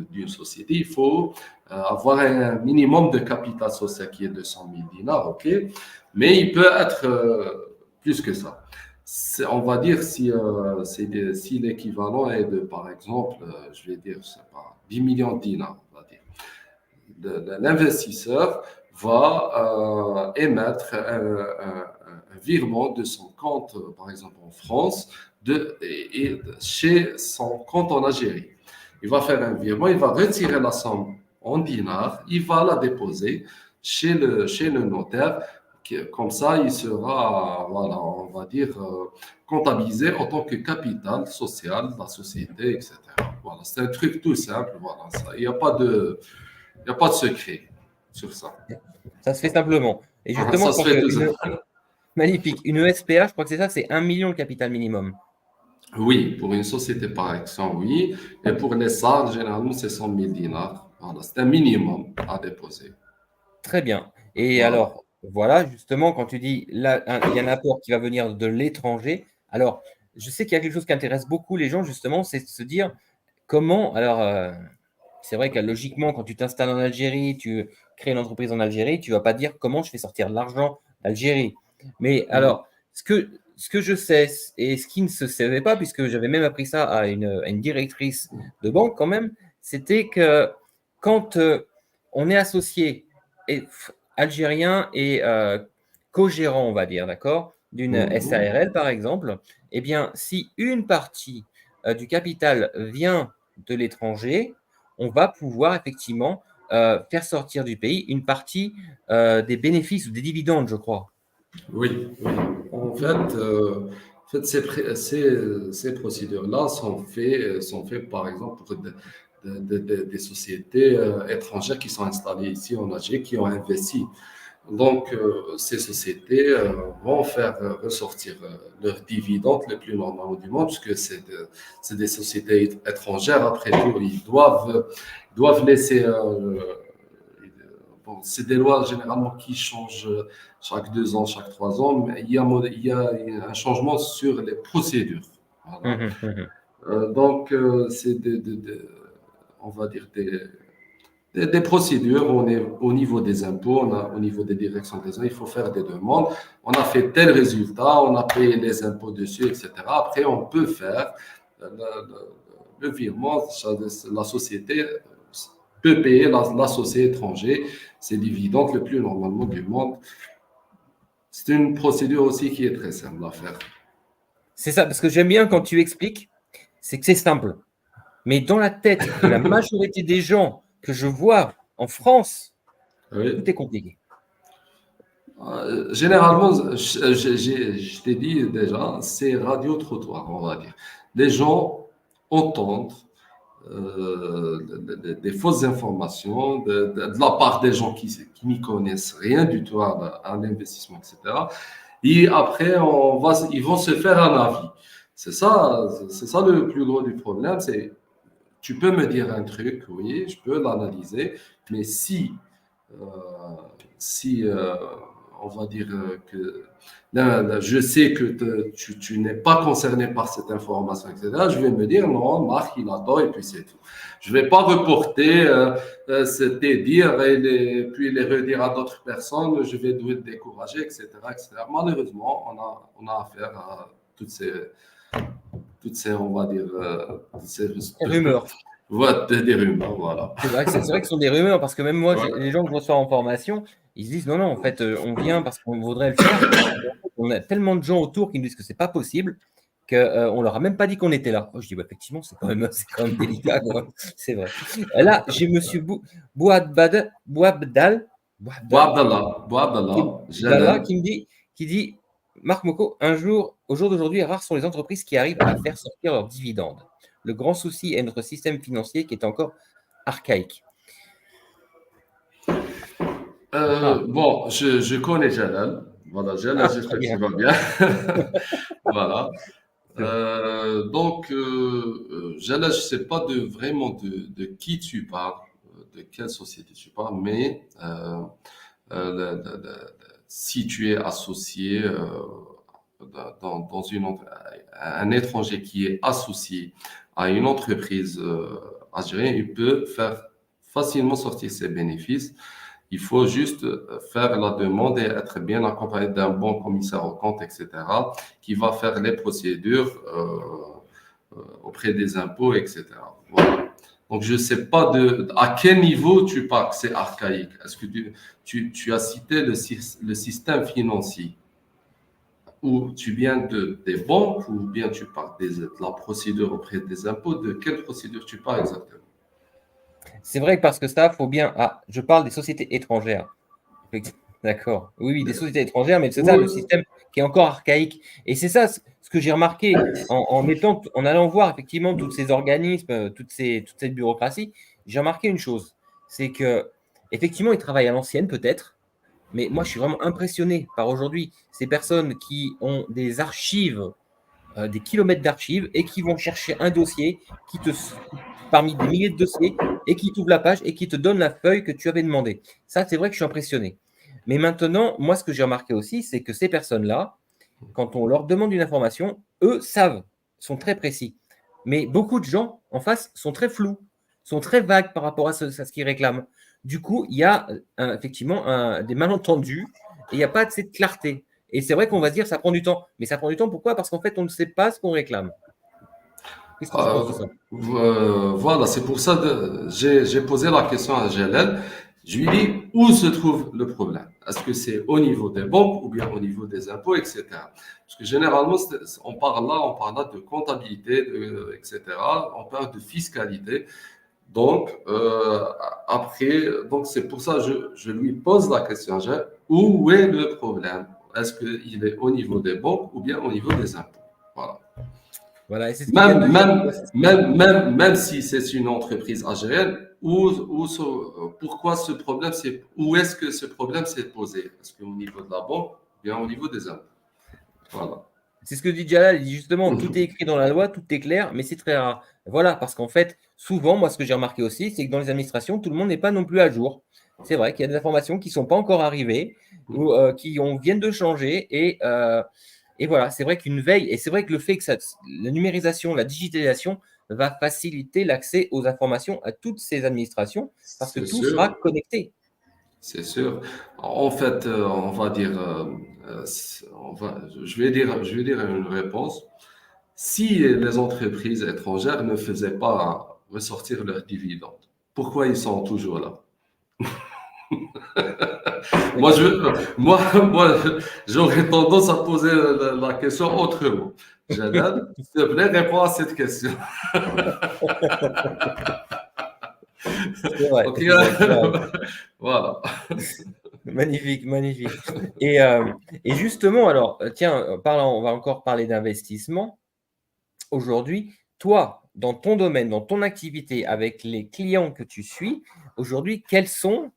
d'une société, il faut avoir un minimum de capital social qui est de 100 000 dinars, ok? Mais il peut être plus que ça. On va dire si l'équivalent est de, par exemple, je vais dire, je sais pas, 10 millions de dinars, on va dire. L'investisseur va émettre un virement de son compte, par exemple en France, chez son compte en Algérie. il va faire un virement, il va retirer la somme en dinars, il va la déposer chez le notaire. Comme ça, il sera, voilà, on va dire, comptabilisé en tant que capital social de la société, etc. Voilà, c'est un truc tout simple. Voilà, ça. Il y a pas de secret sur ça. Ça se fait simplement. Et justement, Ça je se crois fait tout qu'une simple. magnifique, une ESPA, je crois que c'est ça, c'est 1 million le capital minimum. Oui, pour une société par action, oui. Et pour les SAR, généralement, c'est 100 000 dinars. Voilà, c'est un minimum à déposer. Très bien. Et Voilà. alors, voilà, justement, quand tu dis là, il y a un apport qui va venir de l'étranger. Alors, je sais qu'il y a quelque chose qui intéresse beaucoup les gens, justement, c'est de se dire comment. Alors, c'est vrai que logiquement, quand tu t'installes en Algérie, tu crées une entreprise en Algérie, tu vas pas dire comment je fais sortir de l'argent d'Algérie. Mais Mhm. alors, ce que je sais et ce qui ne se savait pas, puisque j'avais même appris ça à une directrice de banque quand même, c'était que quand on est associé et algérien et co-gérant, on va dire, d'accord, d'une Mhm. SARL par exemple, eh bien, si une partie du capital vient de l'étranger, on va pouvoir effectivement faire sortir du pays une partie des bénéfices ou des dividendes, je crois. Oui, oui. En fait, ces procédures-là sont faites, par exemple, pour des sociétés étrangères qui sont installées ici en Algérie, qui ont investi. Donc, ces sociétés vont faire ressortir leurs dividendes les plus normaux du monde, puisque c'est des sociétés étrangères. Après tout, doivent laisser. Bon, c'est des lois généralement qui changent chaque 2 ans, chaque 3 ans, mais il y a un changement sur les procédures. Voilà. Mhm, mhm. Donc, c'est on va dire des procédures. On est au niveau des impôts, au niveau des directions des impôts, il faut faire des demandes. On a fait tel résultat, on a payé les impôts dessus, etc. Après, on peut faire le virement. La société peut payer l'associé étranger ses dividendes le plus normalement du monde. C'est une procédure aussi qui est très simple à faire. C'est ça, parce que j'aime bien quand tu expliques, c'est que c'est simple. Mais dans la tête de la majorité des gens que je vois en France, tout est Oui. compliqué. Généralement, je t'ai dit déjà, c'est radio-trottoir, on va dire. Les gens entendent des fausses informations de la part des gens qui n'y connaissent rien du tout à l'investissement, etc. Et après, ils vont se faire un avis. C'est ça le plus gros du problème. C'est, tu peux me dire un truc, oui, je peux l'analyser, mais euh, si on va dire que là, je sais que tu n'es pas concerné par cette information, etc., je vais me dire non, Marc, il a tort et puis c'est tout. Je ne vais pas reporter tes dires puis les redire à d'autres personnes, je vais te décourager, etc., etc. Malheureusement, on a affaire à on va dire, toutes ces, Les rumeurs. voilà, des rumeurs, voilà. C'est vrai que ce sont des rumeurs, parce que même moi, Ouais. les gens que je reçois en formation, ils se disent non, non, en fait, on vient parce qu'on voudrait le faire. Et en fait, on a tellement de gens autour qui nous disent que c'est pas possible qu'on leur a même pas dit qu'on était là. Oh, je dis, bah, effectivement, c'est quand même délicat, quoi. C'est vrai. Là, j'ai Monsieur Bouabdal, Bouabdal, Boabdallah, Dalla, Jalal. qui dit, Marc Moko, au jour d'aujourd'hui, rares sont les entreprises qui arrivent à faire sortir leurs dividendes. Le grand souci est notre système financier qui est encore archaïque. Ah, Bon, je connais Jalal. Voilà, Jalal, ah, très j'espère que tu bien. vas bien. Voilà. C'est vrai. Donc, Jalal, je ne sais pas vraiment de qui tu parles, de quelle société tu parles, mais si tu es associé dans un étranger qui est associé à une entreprise algérienne, il peut faire facilement sortir ses bénéfices. Il faut juste faire la demande et être bien accompagné d'un bon commissaire aux comptes, etc., qui va faire les procédures auprès des impôts, etc. Voilà. Donc, je ne sais pas à quel niveau tu parles que c'est archaïque. Est-ce que tu as cité le système financier? ou tu viens des banques ou bien tu parles de la procédure auprès des impôts. De quelle procédure tu parles exactement? C'est vrai que parce que ça, faut bien. Ah, je parle des sociétés étrangères. D'accord. Oui, oui, des sociétés étrangères, mais c'est ça le Oui. système qui est encore archaïque. Et c'est ça ce que j'ai remarqué en allant voir effectivement tous ces organismes, toute cette bureaucratie. J'ai remarqué une chose, c'est que effectivement, ils travaillent à l'ancienne peut-être, mais moi, je suis vraiment impressionné par aujourd'hui ces personnes qui ont des archives, des kilomètres d'archives et qui vont chercher un dossier parmi des milliers de dossiers et qui t'ouvre la page et qui te donne la feuille que tu avais demandé. Ça, c'est vrai que je suis impressionné. Mais maintenant, moi, ce que j'ai remarqué aussi, c'est que ces personnes-là, quand on leur demande une information, eux savent, sont très précis. Mais beaucoup de gens en face sont très flous, sont très vagues par rapport à ce qu'ils réclament. Du coup, il y a effectivement des malentendus et il n'y a pas assez de clarté. Et c'est vrai qu'on va se dire ça prend du temps. Mais ça prend du temps pourquoi? Parce qu'en fait, on ne sait pas ce qu'on réclame. Qu'est-ce que tu Euh, penses de ça? voilà, c'est pour ça que j'ai posé la question à Jalal. Je lui dis où se trouve le problème. Est-ce que c'est au niveau des banques ou bien au niveau des impôts, etc. Parce que généralement, on parle là de comptabilité, etc. On parle de fiscalité. Donc, après, donc c'est pour ça que je lui pose la question, où est le problème? Est-ce qu'il est au niveau des banques ou bien au niveau des impôts? Voilà. Voilà, et c'est ce qu'il vient de dire. Ouais, c'est ce qu'il vient de dire. Même si c'est une entreprise algérienne, pourquoi ce problème, où est-ce que ce problème s'est posé? Est-ce qu'au niveau de la banque ou bien au niveau des impôts? Voilà. C'est ce que dit Jalal, il dit justement, tout est écrit dans la loi, tout est clair, mais c'est très rare. Voilà, parce qu'en fait, souvent, moi, ce que j'ai remarqué aussi, c'est que dans les administrations, tout le monde n'est pas non plus à jour. C'est vrai qu'il y a des informations qui ne sont pas encore arrivées ou viennent de changer. Et voilà, c'est vrai qu'une veille, et c'est vrai que le fait que la numérisation, la digitalisation va faciliter l'accès aux informations à toutes ces administrations parce que C'est tout sera sûr. connecté. C'est sûr. En fait, on va dire, je vais dire une réponse. Si les entreprises étrangères ne faisaient pas ressortir leurs dividendes, pourquoi ils sont toujours là? Moi, moi, j'aurais tendance à poser la question autrement. Jalal, s'il te plaît, réponds à cette question. C'est vrai, Ok, c'est vrai, tu as raison. voilà. Magnifique, magnifique. Et, euh, et justement, alors, tiens, on va encore parler d'investissement. Aujourd'hui, toi, dans ton domaine, dans ton activité, avec les clients que tu suis, aujourd'hui, quelles sont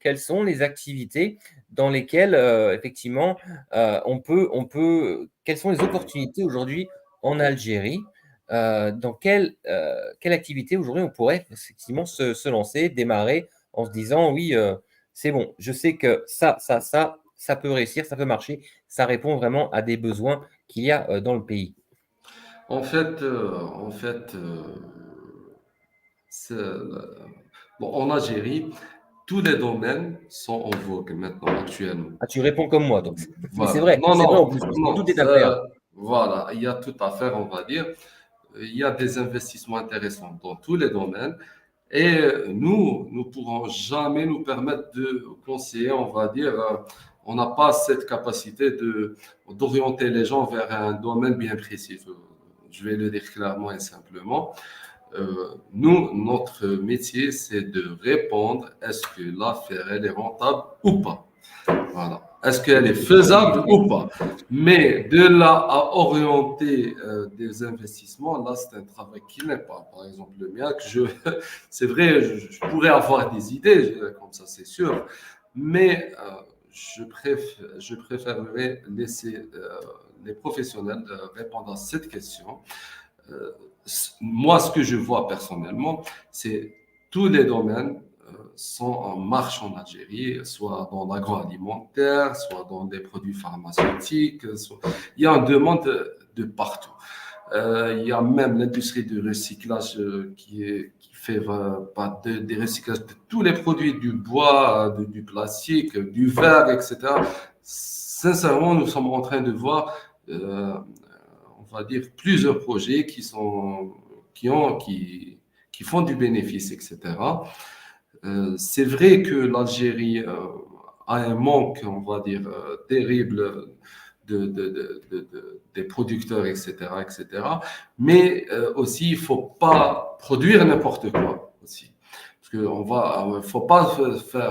les activités dans lesquelles, effectivement, quelles sont les opportunités aujourd'hui en Algérie? Dans quelle activité aujourd'hui on pourrait effectivement se lancer, démarrer en se disant, oui, c'est bon, je sais que ça peut réussir, ça peut marcher, ça répond vraiment à des besoins qu'il y a dans le pays. En fait, bon, en Algérie, tous les domaines sont en vogue maintenant, actuellement. Ah, tu réponds comme moi, donc. Mais Voilà. Non, c'est vrai en non, plus, parce que non. tout est à faire. Voilà, il y a tout à faire, on va dire. Il y a des investissements intéressants dans tous les domaines. Et nous pourrons jamais nous permettre de conseiller, on va dire, on n'a pas cette capacité d'orienter les gens vers un domaine bien précis. Je vais le dire clairement et simplement. Nous, notre métier, c'est de répondre, est-ce que l'affaire, elle est rentable ou pas? Voilà. Est-ce qu'elle est faisable Magnifique. ou pas? Mais de là à orienter des investissements, là, c'est un travail qui n'est pas. Par exemple, le mien, c'est vrai, je pourrais avoir des idées, comme ça, c'est sûr, mais je préférerais laisser les professionnels répondre à cette question. Euh, Moi, ce que je vois personnellement, c'est tous les domaines sont en marche en Algérie, soit dans l'agroalimentaire, soit dans des produits pharmaceutiques. Il y a une demande de partout. Il y a même l'industrie du recyclage qui fait des recyclages de tous les produits, du bois, du plastique, du verre, etc. Sincèrement, nous sommes en train de voir euh, on va dire, plusieurs projets qui font du bénéfice, etc. C'est vrai que l'Algérie a un manque, on va dire, terrible des producteurs, etc., etc. Mais aussi, il faut pas produire n'importe quoi aussi. Parce qu'il ne faut pas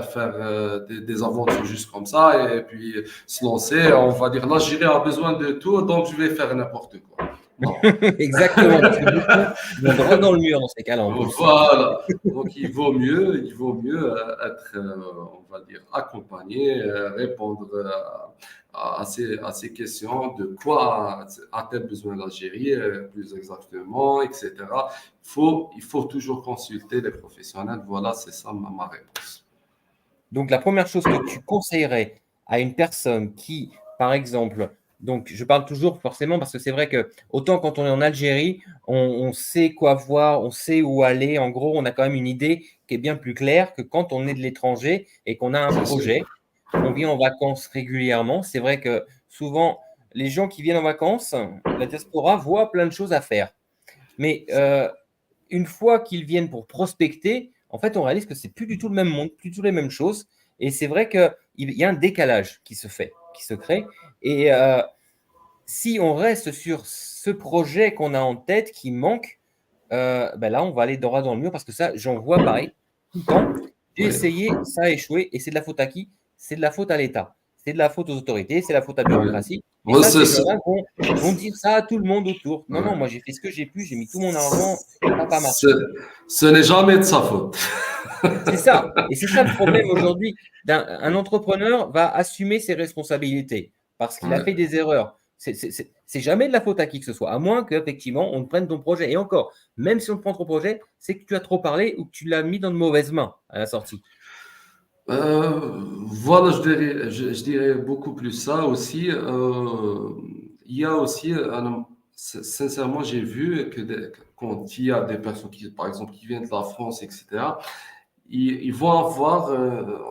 faire des aventures juste comme ça et puis se lancer. On va dire, l'Algérie a besoin de tout, donc je vais faire n'importe quoi. Non. Exactement, parce que beaucoup vont droit dans le mur dans ces cas-là en plus. Voilà. Donc, il vaut mieux être, on va dire, accompagné, répondre à ces questions de quoi a-t-elle besoin l'Algérie, plus exactement, etc. Il faut toujours consulter les professionnels. Voilà, c'est ça ma réponse. Donc, la première chose que tu conseillerais à une personne qui, par exemple, donc je parle toujours forcément parce que c'est vrai que autant quand on est en Algérie, on sait quoi voir, on sait où aller. En gros, on a quand même une idée qui est bien plus claire que quand on est de l'étranger et qu'on a un C'est sûr. projet. On vient en vacances régulièrement. C'est vrai que souvent, les gens qui viennent en vacances, la diaspora voit plein de choses à faire. Mais une fois qu'ils viennent pour prospecter, en fait, on réalise que c'est plus du tout le même monde, plus du tout les mêmes choses. Et c'est vrai qu'il y a un décalage qui se fait, qui se crée. Et si on reste sur ce projet qu'on a en tête qui manque, ben là, on va aller droit dans le mur parce que ça, j'en vois pareil tout le temps. J'ai Oui. essayé, ça a échoué. Et c'est de la faute à qui? C'est de la faute à l'État. C'est de la faute aux autorités, c'est la faute à la Oui. bureaucratie. Et Moi, ça, ces gens-là vont dire ça à tout le monde autour. Non, ouais. non, moi j'ai fait ce que j'ai pu, j'ai mis tout mon argent, ça n'a pas Ce, marché. ce n'est jamais de sa faute. C'est ça. Et c'est ça le problème aujourd'hui. Un entrepreneur va assumer ses responsabilités parce qu'il a fait Ouais. des erreurs. C'est jamais de la faute à qui que ce soit, à moins qu'effectivement on te prenne ton projet. Et encore, même si on te prend ton projet, c'est que tu as trop parlé ou que tu l'as mis dans de mauvaises mains à la sortie. Voilà, je dirais beaucoup plus ça aussi. Il y a aussi, sincèrement, j'ai vu quand il y a des personnes qui, par exemple, qui viennent de la France, etc., ils vont avoir,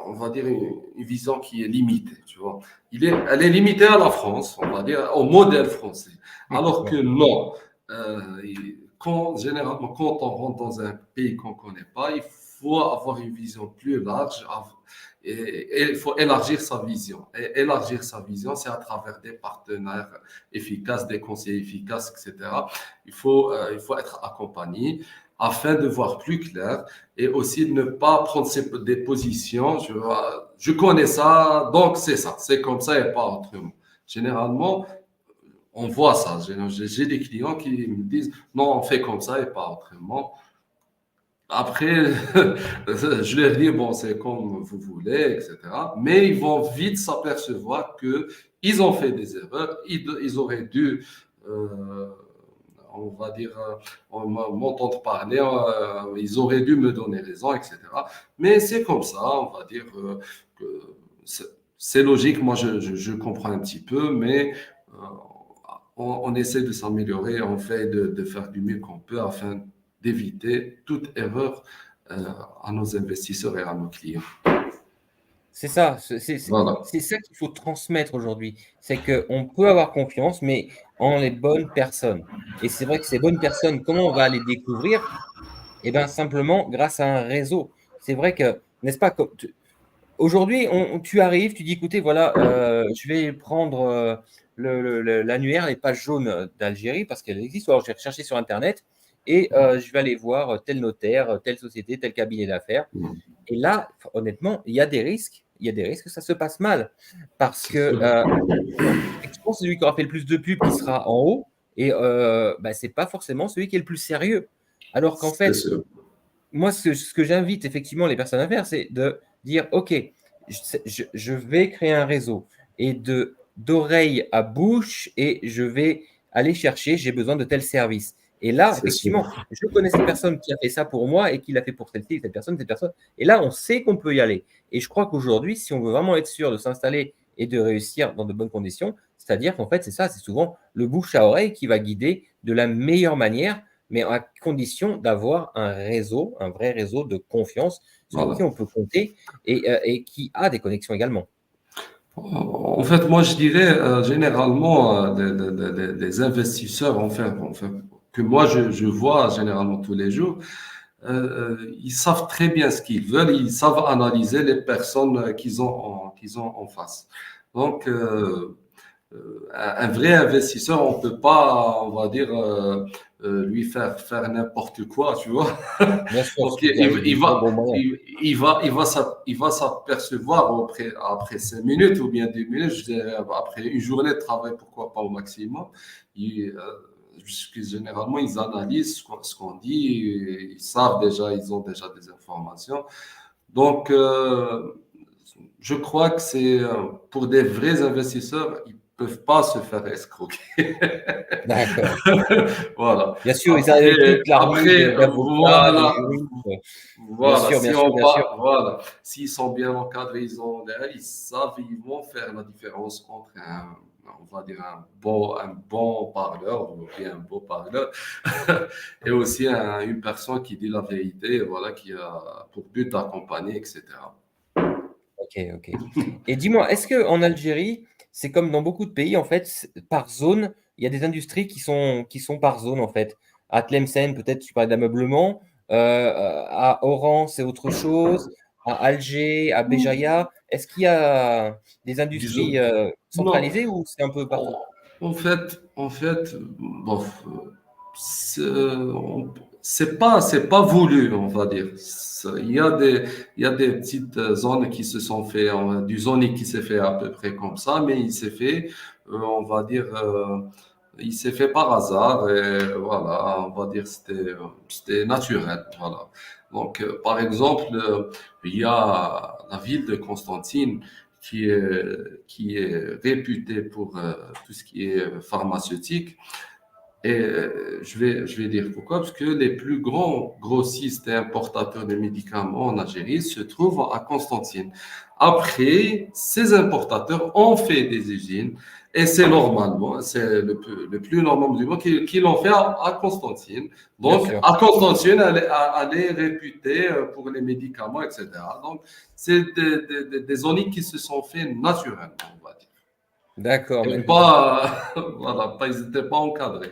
on va dire, une vision qui est limitée, tu vois. Elle est limitée à la France, on va dire, au modèle français. Alors que non, généralement, quand on rentre dans un pays qu'on ne connaît pas, il faut avoir une vision plus large et il faut élargir sa vision. Et élargir sa vision, c'est à travers des partenaires efficaces, des conseillers efficaces, etc. Il faut être accompagné afin de voir plus clair et aussi de ne pas prendre des positions. Je connais ça, donc c'est ça, c'est comme ça et pas autrement. Généralement, on voit ça. J'ai des clients qui me disent non, on fait comme ça et pas autrement. Après, je leur dis bon, c'est comme vous voulez, etc. Mais ils vont vite s'apercevoir que ils ont fait des erreurs. Ils auraient dû on va dire, m'entendre parler, ils auraient dû me donner raison, etc. Mais c'est comme ça, on va dire que c'est logique, moi je comprends un petit peu, mais on essaie de s'améliorer, on fait de faire du mieux qu'on peut afin d'éviter toute erreur à nos investisseurs et à nos clients. C'est ça, Voilà, c'est ça qu'il faut transmettre aujourd'hui. C'est qu'on peut avoir confiance, mais en les bonnes personnes. Et c'est vrai que ces bonnes personnes, comment on va les découvrir? Eh bien, simplement grâce à un réseau. C'est vrai que, n'est-ce pas, aujourd'hui, tu arrives, tu dis, écoutez, voilà, je vais prendre l'annuaire, les pages jaunes d'Algérie, parce qu'elles existent. Alors, je vais rechercher sur Internet et je vais aller voir tel notaire, telle société, tel cabinet d'affaires. Et là, honnêtement, il y a des risques. Il y a des risques que ça se passe mal. Parce c'est que, sûr. effectivement, c'est celui qui aura fait le plus de pubs qui sera en haut. Et bah, ce n'est pas forcément celui qui est le plus sérieux. Alors qu'en C'est fait, sûr. moi, ce que j'invite effectivement les personnes à faire, c'est de dire, OK, je vais créer un réseau et d'oreille à bouche et je vais aller chercher, j'ai besoin de tel service. Et là, C'est sûr. effectivement, je connais cette personne qui a fait ça pour moi et qui l'a fait pour celle-ci, cette personne, cette personne. Et là, on sait qu'on peut y aller. Et je crois qu'aujourd'hui, si on veut vraiment être sûr de s'installer et de réussir dans de bonnes conditions, c'est-à-dire qu'en fait, c'est ça, c'est souvent le bouche à oreille qui va guider de la meilleure manière, mais à condition d'avoir un réseau, un vrai réseau de confiance sur qui Voilà. on peut compter et qui a des connexions également. En fait, moi, je dirais généralement, les investisseurs, que moi, je vois généralement tous les jours, ils savent très bien ce qu'ils veulent, ils savent analyser les personnes qu'ils ont en face. Donc, un vrai investisseur, on peut pas, on va dire, lui faire n'importe quoi, tu vois. Bien sûr, Donc, avec des très gros moyens. il va s'apercevoir après 5 minutes ou bien 10 minutes, je dirais, après une journée de travail, pourquoi pas au maximum. Puisque généralement, ils analysent ce qu'on dit, ils savent déjà, ils ont déjà des informations. Donc, je crois que c'est pour des vrais investisseurs, ils peuvent pas se faire escroquer. D'accord. Voilà. Bien sûr, ils arrivent avec toute l'armée d'avocats, de Voilà. juristes. Bien Voilà. sûr, bien Si sûr, on bien sûr. va, voilà. S'ils sont bien encadrés, ils savent, ils vont faire la différence entre on va dire un bon parleur ou bien un beau parleur et aussi une personne qui dit la vérité, voilà, qui a pour but d'accompagner, etc. Ok, ok. Et dis-moi, est-ce que en Algérie, c'est comme dans beaucoup de pays, en fait, par zone, il y a des industries qui sont par zone, en fait. À Tlemcen, peut-être, tu parlais d'ameublement. À Oran, c'est autre chose. À Alger, à Béjaïa, est-ce qu'il y a des industries Disons, non. centralisées ou c'est un peu En, partout? en fait, bof, c'est c'est pas voulu, on va dire. Il y a des petites zones qui se sont fait, du zoning qui s'est fait à peu près comme ça, mais il s'est fait, on va dire, il s'est fait par hasard et voilà, on va dire c'était naturel, voilà. Donc, par exemple, il y a la ville de Constantine qui est réputée pour tout ce qui est pharmaceutique. Et je vais dire pourquoi. Parce que les plus grands grossistes et importateurs de médicaments en Algérie se trouvent à Constantine. Après, ces importateurs ont fait des usines. Et c'est normalement, c'est le plus normal du monde qui l'ont fait à Constantine. Bien Donc, sûr. à Constantine, elle est réputée pour les médicaments, etc. Donc, c'est des zones qui se sont fait naturellement, on va dire. D'accord, Et magnifique. pas, voilà, pas, ils n'étaient pas encadrés.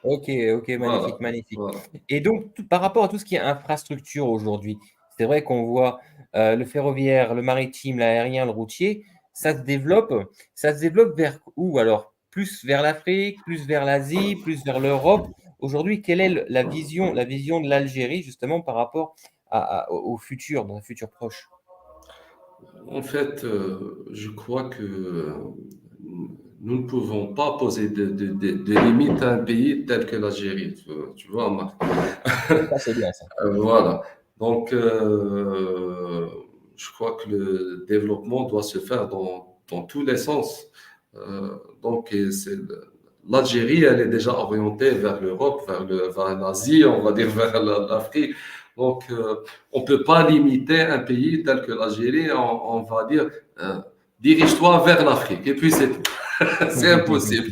Ok, ok, magnifique, Voilà, magnifique. voilà. Et donc, par rapport à tout ce qui est infrastructure aujourd'hui, c'est vrai qu'on voit le ferroviaire, le maritime, l'aérien, le routier, ça se développe vers où alors? Plus vers l'Afrique, plus vers l'Asie, plus vers l'Europe. Aujourd'hui, quelle est la vision de l'Algérie justement par rapport au futur, dans un futur proche? En fait, je crois que nous ne pouvons pas poser de limites à un pays tel que l'Algérie. Tu vois, Marc. Ça, c'est bien ça. Voilà. Donc, je crois que le développement doit se faire dans tous les sens. Donc, l'Algérie, elle est déjà orientée vers l'Europe, vers l'Asie, on va dire vers l'Afrique. Donc, on ne peut pas limiter un pays tel que l'Algérie, on va dire, euh, dirige-toi vers l'Afrique. Et puis, c'est tout. C'est impossible.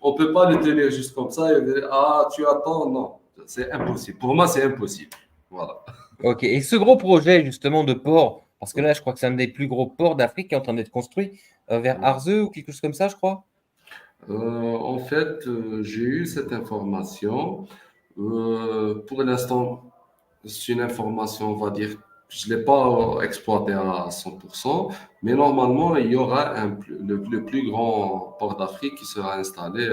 On ne peut pas le tenir juste comme ça et dire, ah, tu attends. Non, c'est impossible. Pour moi, c'est impossible. Voilà. Ok, et ce gros projet justement de port, parce que là, je crois que c'est un des plus gros ports d'Afrique qui est en train d'être construit vers Arzeu ou quelque chose comme ça, je crois. En fait, j'ai eu cette information. Pour l'instant, c'est une information, on va dire, je ne l'ai pas exploitée à 100%, mais normalement, il y aura le plus grand port d'Afrique qui sera installé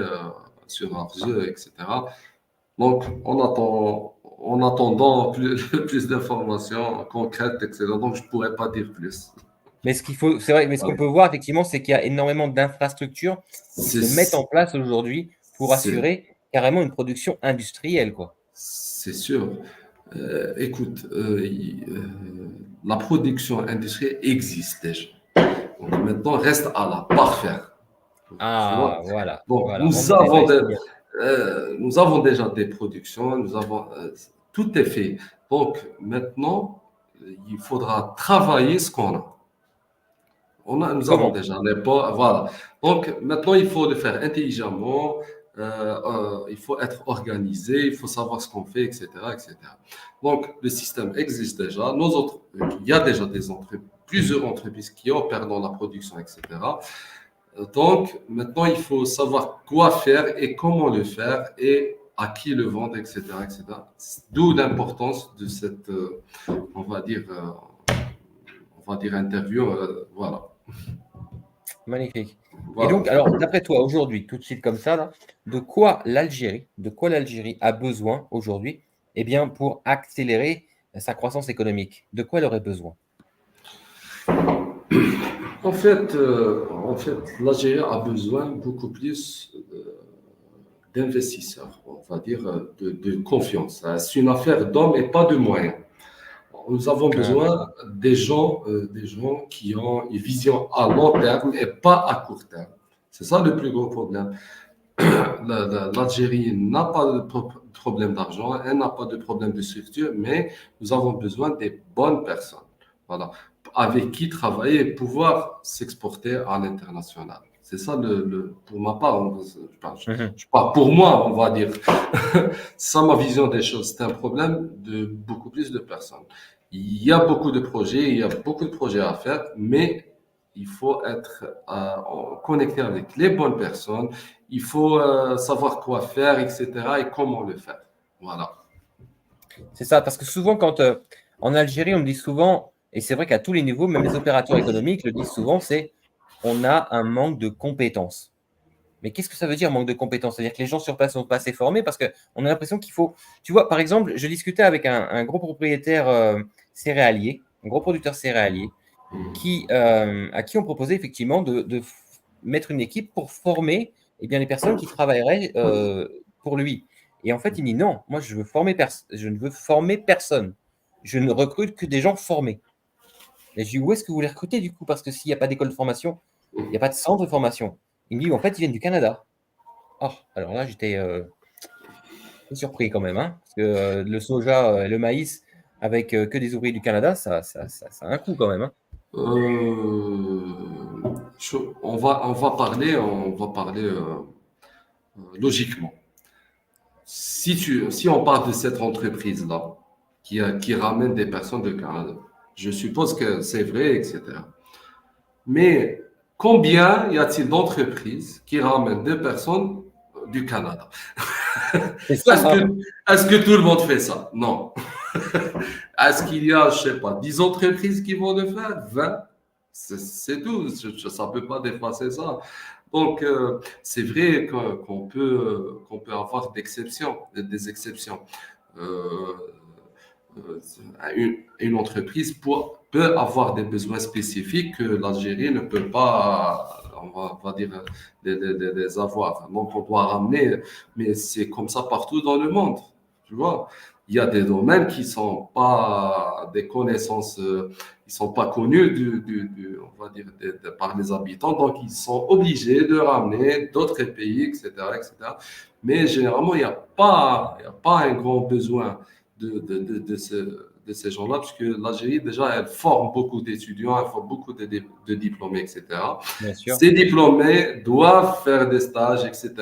sur Argeux, etc. Donc, en attendant plus d'informations concrètes, etc. Donc, je ne pourrais pas dire plus. Mais ce qu'il faut, c'est vrai, mais ce qu'on Ouais. peut voir effectivement, c'est qu'il y a énormément d'infrastructures qui se mettent C'est en place aujourd'hui pour c'est- assurer carrément une production industrielle, quoi. c'est sûr. Écoute, la production industrielle existe déjà. Donc maintenant, reste à la parfaire. Tu vois? Ah, voilà, Donc, voilà, rentre dans le détail, c'est bien. nous avons déjà des productions, tout est fait. Donc maintenant, il faudra travailler ce qu'on a. Nous avons Comment? déjà les pas, voilà. Donc maintenant, il faut le faire intelligemment, il faut être organisé, il faut savoir ce qu'on fait, etc., etc. Donc le système existe déjà. Il y a déjà plusieurs entreprises qui opèrent dans la production, etc. Donc maintenant, il faut savoir quoi faire et comment le faire et à qui le vendre, etc., etc. D'où l'importance de cette, on va dire interview, voilà. Magnifique. Et Voilà. donc, alors, d'après toi, aujourd'hui, tout de suite comme ça, là, de quoi l'Algérie a besoin aujourd'hui, eh bien, pour accélérer sa croissance économique? De quoi elle aurait besoin? En fait, l'Algérie a besoin beaucoup plus d'investisseurs, on va dire, de confiance. C'est une affaire d'hommes et pas de moyens. Nous avons Ah, besoin d'accord. des gens qui ont une vision à long terme et pas à court terme. C'est ça le plus gros problème. L'Algérie n'a pas de problème d'argent, elle n'a pas de problème de structure, mais nous avons besoin des bonnes personnes. Voilà. Avec qui travailler et pouvoir s'exporter à l'international. C'est ça, pour ma part, Mhm. je parle pour moi, on va dire. C'est ça ma vision des choses. C'est un problème de beaucoup plus de personnes. Il y a beaucoup de projets, il y a beaucoup de projets à faire, mais il faut être connecté avec les bonnes personnes. Il faut savoir quoi faire, etc. et comment le faire. Voilà. C'est ça, parce que souvent, en Algérie, on me dit souvent, et c'est vrai qu'à tous les niveaux, même les opérateurs économiques le disent souvent, c'est on a un manque de compétences. Mais qu'est-ce que ça veut dire, manque de compétences? C'est-à-dire que les gens sur place ne sont pas assez formés parce qu'on a l'impression qu'il faut. Tu vois, par exemple, je discutais avec un gros propriétaire céréalier, un gros producteur céréalier, à qui on proposait effectivement de mettre une équipe pour former eh bien, les personnes qui travailleraient pour lui. Et en fait, il me dit non, moi je ne veux former personne. Je ne recrute que des gens formés. Et je lui dis où est-ce que vous les recrutez du coup? Parce que s'il n'y a pas d'école de formation, il n'y a pas de centre de formation. Il me dit en fait, ils viennent du Canada. Oh, alors là, j'étais surpris quand même, hein, parce que le soja et le maïs avec que des ouvriers du Canada, ça a un coût quand même, hein. Euh, on va parler logiquement. Si on parle de cette entreprise-là, qui ramène des personnes de Canada, je suppose que c'est vrai, etc. Mais combien y a-t-il d'entreprises qui ramènent des personnes du Canada? C'est ça, Est-ce que, hein. est-ce que tout le monde fait ça? Non. Est-ce qu'il y a, je sais pas, 10 entreprises qui vont le faire? 20? C'est tout. Ça ne peut pas dépasser ça. Donc, c'est vrai qu'on peut avoir des exceptions. Euh, euh, une entreprise peut avoir des besoins spécifiques que l'Algérie ne peut pas, on va dire, les avoir. Donc, on doit ramener, mais c'est comme ça partout dans le monde, tu vois. Il y a des domaines qui sont pas des connaissances, ils sont pas connus on va dire, par les habitants, donc ils sont obligés de ramener d'autres pays, etc., etc. Mais généralement, il y a pas un grand besoin de ces gens-là, puisque l'Algérie, déjà, elle forme beaucoup d'étudiants, elle forme beaucoup de diplômés, etc. Bien sûr. Ces diplômés doivent faire des stages, etc.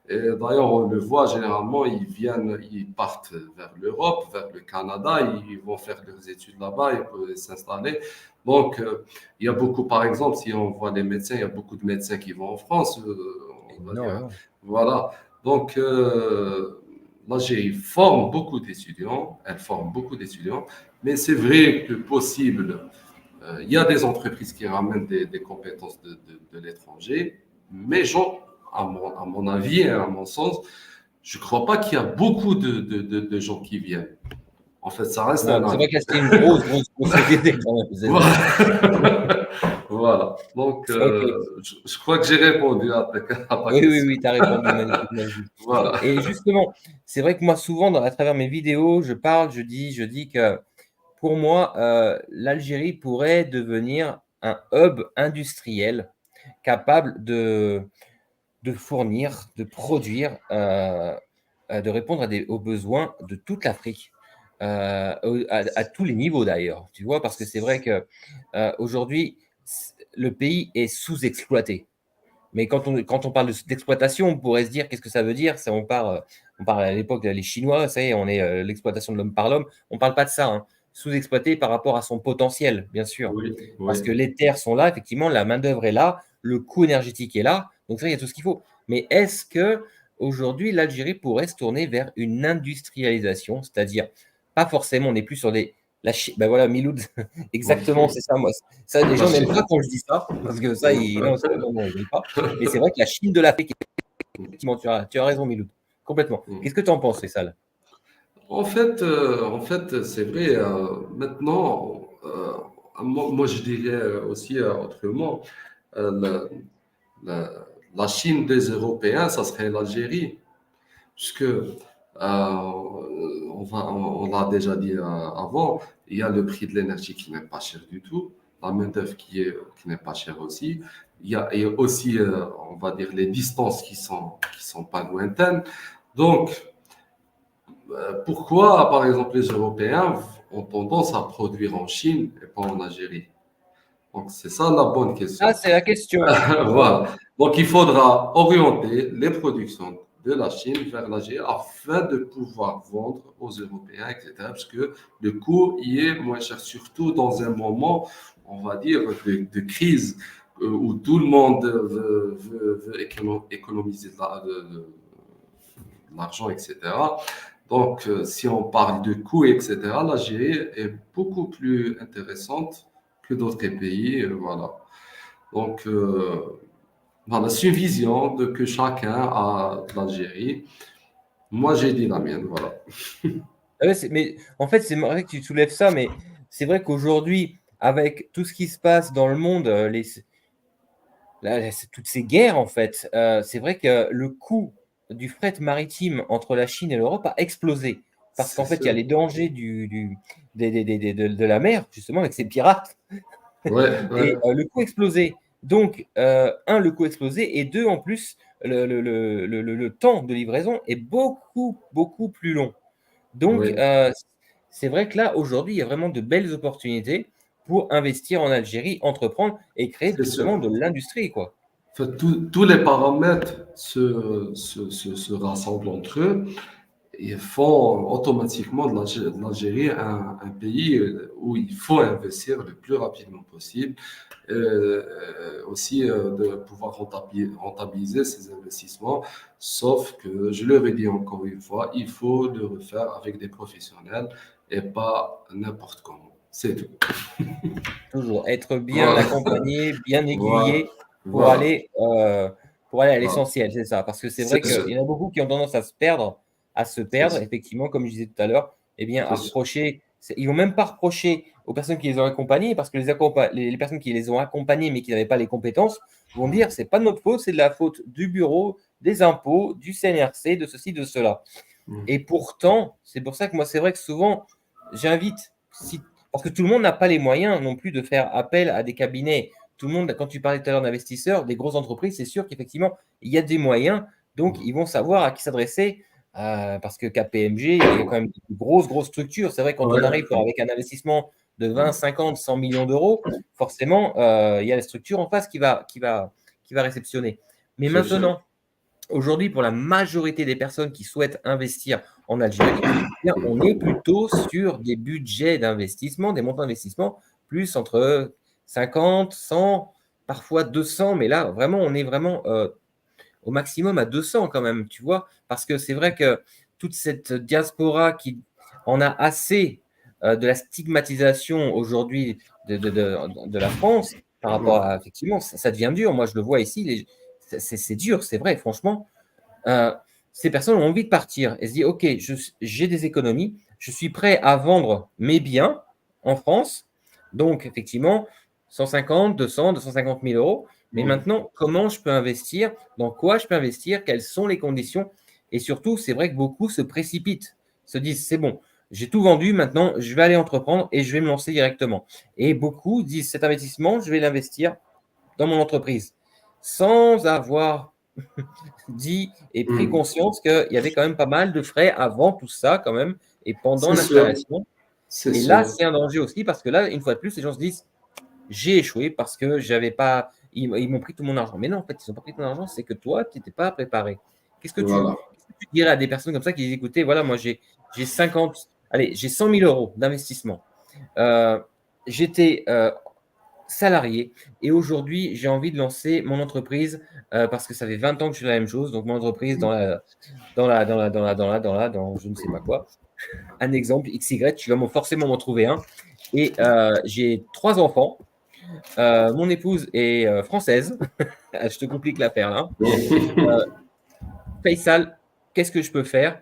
Et d'ailleurs, on le voit généralement, ils partent vers l'Europe, vers le Canada, ils vont faire leurs études là-bas, ils peuvent s'installer. Donc, il y a beaucoup, par exemple, si on voit les médecins, il y a beaucoup de médecins qui vont en France, on va dire. Énormément. Voilà. Donc, l'Algérie forme beaucoup d'étudiants, elle forme beaucoup d'étudiants, mais c'est vrai que possible, il y a des entreprises qui ramènent des compétences de l'étranger, mais à mon avis et à mon sens, je ne crois pas qu'il y a beaucoup de gens qui viennent. En fait, ça reste Non, un c'est vrai avis. que là, c'était une grosse société quand même, c'est ça. Voilà. Voilà. Donc, Ok. je crois que j'ai répondu à ta Oui, oui, question. oui, tu as répondu magnifiquement, Jules. Voilà. Et justement, c'est vrai que moi, souvent, à travers mes vidéos, je parle, je dis que pour moi, l'Algérie pourrait devenir un hub industriel capable de fournir, de produire, de répondre aux besoins de toute l'Afrique, à tous les niveaux d'ailleurs, tu vois, parce que c'est vrai que aujourd'hui, le pays est sous-exploité. Mais quand on parle d'exploitation, on pourrait se dire qu'est-ce que ça veut dire? On parle à l'époque les Chinois, ça y est, on est l'exploitation de l'homme par l'homme. On ne parle pas de ça, hein. Sous-exploité par rapport à son potentiel, bien sûr. Oui, Parce oui. que les terres sont là, effectivement, la main-d'œuvre est là, le coût énergétique est là, donc ça, il y a tout ce qu'il faut. Mais est-ce que aujourd'hui l'Algérie pourrait se tourner vers une industrialisation, c'est-à-dire pas forcément, on n'est plus sur des Ben voilà, Miloud, exactement, c'est ça. Moi, ça, les La gens n'aiment Chine. pas quand je dis ça, parce que ça, non, non, ils n'aiment pas. Mais c'est vrai que la Chine de l'Afrique, effectivement, tu as raison, Miloud, complètement. Qu'est-ce que tu en penses, Faisal? En fait, c'est vrai. Maintenant, moi, je dirais aussi autrement, euh, la Chine des Européens, ça serait l'Algérie, puisque on l'a déjà dit avant, il y a le prix de l'énergie qui n'est pas cher du tout, la main-d'œuvre qui n'est pas chère aussi. Il y a aussi, on va dire, les distances qui sont pas lointaines. Donc, pourquoi, par exemple, les Européens ont tendance à produire en Chine et pas en Algérie? Donc, c'est ça la bonne Ah, question. c'est la question. Voilà. Voilà. Donc, il faudra orienter les productions de la Chine vers l'Algérie afin de pouvoir vendre aux Européens, etc. Parce que le coût y est moins cher, surtout dans un moment, on va dire, de crise où tout le monde veut économiser de l'argent, etc. Donc, si on parle de coûts, etc., l'Algérie est beaucoup plus intéressante que d'autres pays. Voilà. Donc, voilà, c'est une vision que chacun a de l'Algérie. Moi, j'ai dit la mienne, voilà. Ah ouais, mais en fait, c'est vrai que tu soulèves ça, mais c'est vrai qu'aujourd'hui, avec tout ce qui se passe dans le monde, toutes ces guerres, en fait, c'est vrai que le coût du fret maritime entre la Chine et l'Europe a explosé. Parce C'est qu'en fait, il y a sûr. les dangers de la mer, justement, avec ces pirates. Ouais, Et ouais, le coût explosé. Donc, un, le coût explosé, et deux, en plus, le temps de livraison est beaucoup, beaucoup plus long. Donc, ouais, c'est vrai que là, aujourd'hui, il y a vraiment de belles opportunités pour investir en Algérie, entreprendre et créer c'est justement sûr. de l'industrie, quoi. En fait, tous les paramètres se rassemblent entre eux et font automatiquement de l'Algérie un pays où il faut investir le plus rapidement possible. Aussi de pouvoir rentabiliser ces investissements. Sauf que, je le redis encore une fois, il faut le refaire avec des professionnels et pas n'importe comment. C'est tout. Toujours être bien Voilà. accompagné, bien Voilà. aiguillé pour Voilà. aller, pour aller à Voilà. l'essentiel, c'est ça. Parce que c'est vrai C'est qu'il sûr. y en a beaucoup qui ont tendance à se C'est perdre, sûr. effectivement, comme je disais tout à l'heure, eh bien, à C'est sûr. reprocher. Ils vont même pas reprocher aux personnes qui les ont accompagnés, parce que les personnes qui les ont accompagnés, mais qui n'avaient pas les compétences, vont dire, c'est pas de notre faute, c'est de la faute du bureau, des impôts, du CNRC, de ceci, de cela. Mm. Et pourtant, c'est pour ça que moi, c'est vrai que souvent, j'invite, parce que tout le monde n'a pas les moyens non plus de faire appel à des cabinets. Tout le monde, quand tu parlais tout à l'heure d'investisseurs, des grosses entreprises, c'est sûr qu'effectivement, il y a des moyens, donc ils vont savoir à qui s'adresser, parce que KPMG, il y a quand même de grosses, grosses structures. C'est vrai, quand on arrive Ouais. avec un investissement de 20, 50, 100 millions d'euros, forcément, il y a la structure en face qui va réceptionner. Mais C'est sûr. maintenant, aujourd'hui, pour la majorité des personnes qui souhaitent investir en Algérie, eh bien, on est plutôt sur des budgets d'investissement, des montants d'investissement, plus entre 50, 100, parfois 200, mais là, vraiment, on est vraiment au maximum à 200 quand même, tu vois, parce que c'est vrai que toute cette diaspora qui en a assez de la stigmatisation aujourd'hui de la France par rapport à, effectivement, ça devient dur. Moi, je le vois ici, c'est dur, c'est vrai, franchement. Euh, ces personnes ont envie de partir et se disent, OK, j'ai des économies, je suis prêt à vendre mes biens en France. Donc, effectivement, 150, 200, 250 000 euros. Mais Mm. maintenant, comment je peux investir? Dans quoi je peux investir? Quelles sont les conditions? Et surtout, c'est vrai que beaucoup se précipitent, se disent, c'est bon, j'ai tout vendu, maintenant, je vais aller entreprendre et je vais me lancer directement. Et beaucoup disent, cet investissement, je vais l'investir dans mon entreprise, sans avoir dit et pris Mm. conscience qu'il y avait quand même pas mal de frais avant tout ça, quand même, et pendant C'est sûr. l'installation. C'est Et là, sûr. c'est un danger aussi parce que là, une fois de plus, les gens se disent, j'ai échoué parce que j'avais pas, ils m'ont pris tout mon argent. Mais non, en fait, ils n'ont pas pris ton argent, c'est que toi, tu n'étais pas préparé. Voilà. Qu'est-ce que tu dirais à des personnes comme ça qui disent, écoutez, voilà, moi, j'ai 50, allez, j'ai 100 000 euros d'investissement. Euh, J'étais salarié et aujourd'hui, j'ai envie de lancer mon entreprise parce que ça fait 20 ans que je fais la même chose. Donc, mon entreprise dans je ne sais pas quoi. un exemple XY, tu vas forcément m'en trouver un. Et j'ai 3 enfants. Mon épouse est française. Je te complique l'affaire là. Faisal, qu'est-ce que je peux faire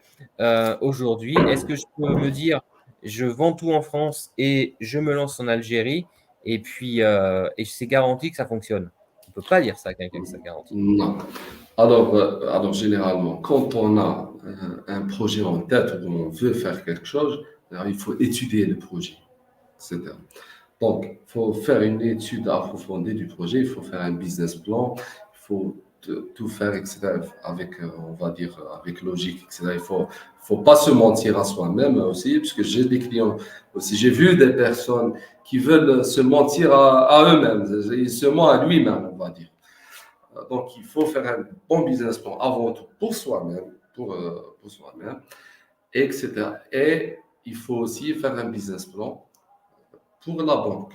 aujourd'hui? Est-ce que je peux me dire, je vends tout en France et je me lance en Algérie et puis et c'est garanti que ça fonctionne? On ne peut pas dire ça à quelqu'un que ça garantit. Non. Alors, généralement, quand on a un projet en tête où on veut faire quelque chose, alors il faut étudier le projet, etc. Donc, il faut faire une étude approfondie du projet, il faut faire un business plan, il faut tout faire, etc., avec, on va dire, avec logique, etc. Il faut pas se mentir à soi-même aussi, parce que j'ai des clients aussi, j'ai vu des personnes qui veulent se mentir à eux-mêmes, ils se mentent à lui-même, on va dire. Donc, il faut faire un bon business plan avant tout pour soi-même, pour soi-même, etc. Et il faut aussi faire un business plan pour la banque.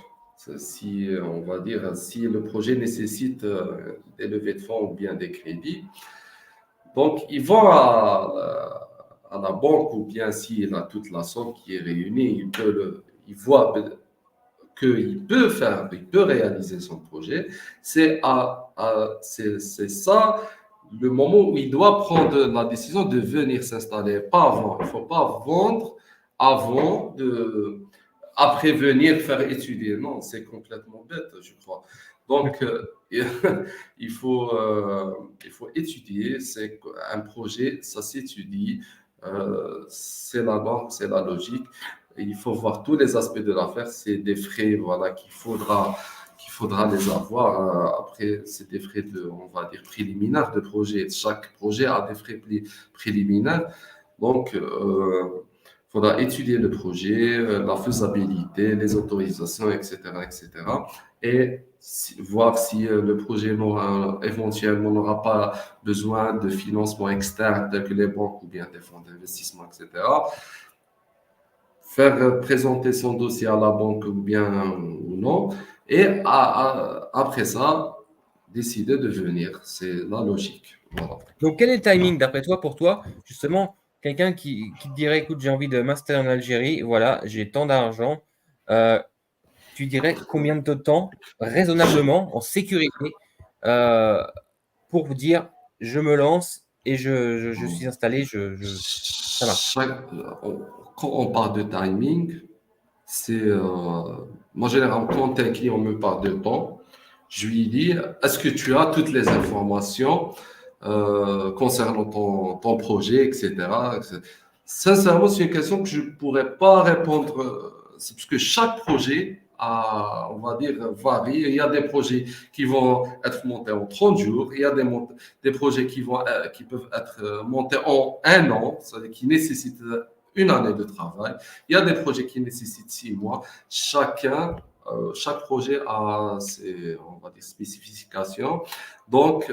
Si, on va dire, si le projet nécessite des levées de fonds ou bien des crédits, donc ils vont à la banque ou bien s'il a toute la somme qui est réunie, il voit il peut réaliser son projet. C'est ça le moment où il doit prendre la décision de venir s'installer, pas avant. Il ne faut pas vendre avant après venir faire étudier. Non, c'est complètement bête, je crois. Donc, il faut étudier. C'est un projet, ça s'étudie. C'est la norme, c'est la logique. Il faut voir tous les aspects de l'affaire. C'est des frais, voilà, qu'il faudra les avoir. Après, c'est des frais on va dire, préliminaires de projet. Chaque projet a des frais préliminaires. Donc, il faudra étudier le projet, la faisabilité, les autorisations, etc., etc. Et voir si le projet éventuellement n'aura pas besoin de financement externe tel que les banques ou bien des fonds d'investissement, etc. Faire présenter son dossier à la banque ou bien ou non. Et après ça, décider de venir. C'est la logique. Voilà. Donc, quel est le timing d'après toi pour toi, justement, quelqu'un qui te dirait, écoute, j'ai envie de m'installer en Algérie, voilà, j'ai tant d'argent, tu dirais combien de temps, raisonnablement, en sécurité, euh, pour vous dire, je me lance et je suis installé, ça marche. Quand on parle de timing, c'est moi généralement quand un client me parle de temps, je lui dis est-ce que tu as toutes les informations concernant ton projet, etc. Sincèrement, c'est une question que je ne pourrais pas répondre. C'est parce que chaque projet on va dire, varie. Il y a des projets qui vont être montés en 30 jours. Il y a des projets qui peuvent être montés en 1 an, c'est-à-dire qui nécessitent une année de travail. Il y a des projets qui nécessitent 6 mois. Chaque projet a ses, on va dire, spécifications. Donc,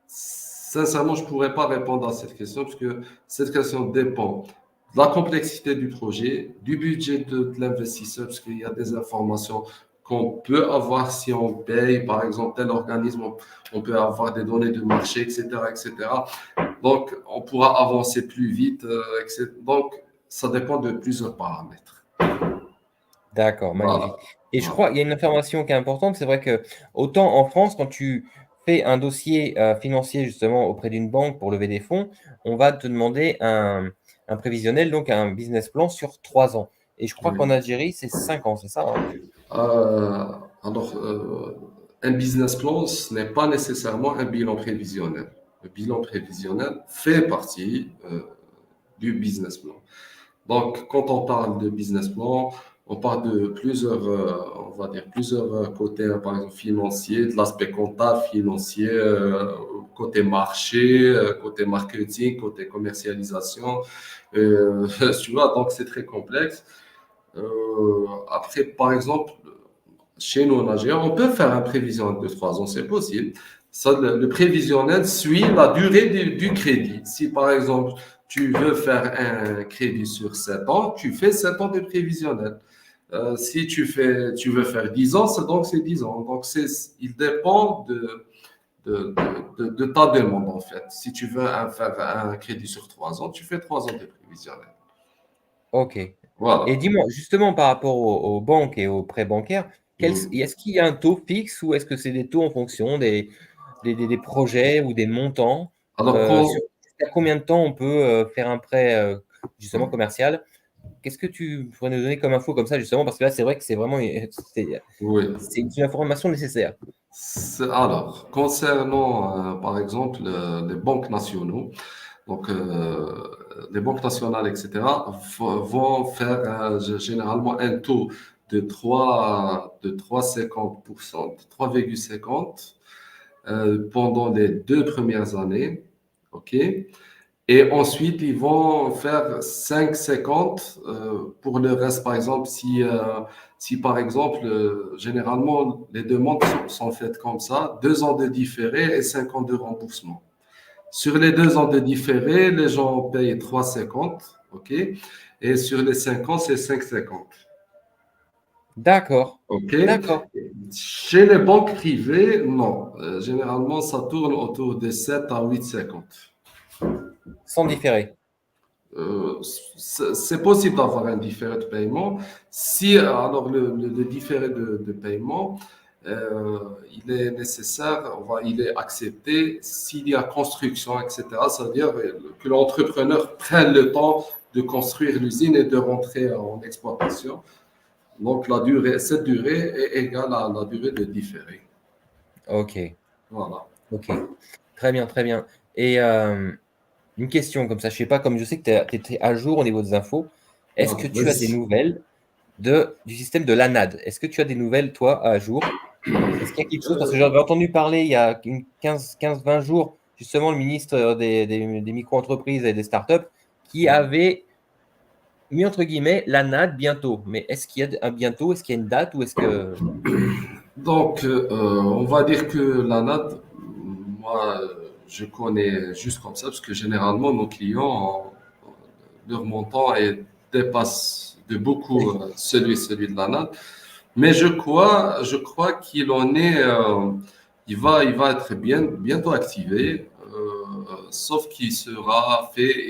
sincèrement, je ne pourrais pas répondre à cette question parce que cette question dépend de la complexité du projet, du budget de l'investisseur, parce qu'il y a des informations qu'on peut avoir si on paye, par exemple, tel organisme, on peut avoir des données de marché, etc., etc. Donc, on pourra avancer plus vite, etc. Donc, ça dépend de plusieurs paramètres. D'accord, Voilà. magnifique. Et je Voilà. crois, il y a une information qui est importante, c'est vrai que autant en France, quand tu fais un dossier financier justement auprès d'une banque pour lever des fonds, on va te demander un prévisionnel, donc un business plan sur 3 ans. Et je crois qu'en Oui. Algérie, c'est 5 ans, c'est ça, hein? Euh, alors, un business plan, ce n'est pas nécessairement un bilan prévisionnel. Le bilan prévisionnel fait partie du business plan. Donc, quand on parle de business plan, on parle de plusieurs, on va dire plusieurs côtés, par exemple financier, de l'aspect comptable, financier, côté marché, côté marketing, côté commercialisation. Tu vois, donc c'est très complexe. Après, par exemple, chez nous en Algérie, on peut faire un prévisionnel de 3 ans, c'est possible. Ça, le prévisionnel suit la durée du crédit. Si par exemple, tu veux faire un crédit sur 7 ans, tu fais 7 ans de prévisionnel. Si tu veux faire 10 ans, donc c'est 10 ans. Donc il dépend de ta demande, en fait. Si tu veux faire un crédit sur 3 ans, tu fais 3 ans de prévisionnel. OK. Et Voilà. dis-moi, justement, par rapport aux banques et aux prêts bancaires, Mm. est-ce qu'il y a un taux fixe ou est-ce que c'est des taux en fonction des projets ou des montants? Alors, Jusqu'à combien de temps on peut faire un prêt justement Mm. commercial? Qu'est-ce que tu pourrais nous donner comme info comme ça, justement? Parce que là, c'est vrai que c'est vraiment Oui. c'est une information nécessaire. Alors, concernant, par exemple, les banques nationaux, donc les banques nationales, etc., vont faire généralement un taux de 3,50%, de 3,50 pendant les 2 premières années. OK? Et ensuite, ils vont faire 5,50 pour le reste. Par exemple, si par exemple, généralement, les demandes sont faites comme ça, 2 ans de différé et 5 ans de remboursement. Sur les 2 ans de différé, les gens payent 3,50, OK? Et sur les 5 ans, c'est 5,50. D'accord, OK? d'accord, Chez les banques privées, non. Généralement, ça tourne autour de 7 à 8,50. sans différé. C'est possible d'avoir un différé de paiement. Si alors le différé de paiement, euh, il est nécessaire, il est accepté s'il y a construction, etc. Ça veut dire que l'entrepreneur prenne le temps de construire l'usine et de rentrer en exploitation. Donc cette durée est égale à la durée de différé. OK, Voilà. OK. Très bien, très bien. Et une question comme ça, je sais pas, comme je sais que tu étais à jour au niveau des infos, est-ce que Voilà. tu as des Vas-y. nouvelles du système de l'ANAD? Est-ce que tu as des nouvelles, toi, à jour? Est-ce qu'il y a quelque chose? Parce que j'avais entendu parler il y a 15-20 jours, justement, le ministre des micro-entreprises et des startups qui avait mis entre guillemets l'ANAD bientôt. Mais est-ce qu'il y a un bientôt? Est-ce qu'il y a une date ou est-ce que. Donc, on va dire que la NAD, moi, je connais juste comme ça, parce que généralement, nos clients, leur montant dépasse de beaucoup celui de la NAD. Mais je crois qu'il en est, il va être bientôt activé, sauf qu'il sera fait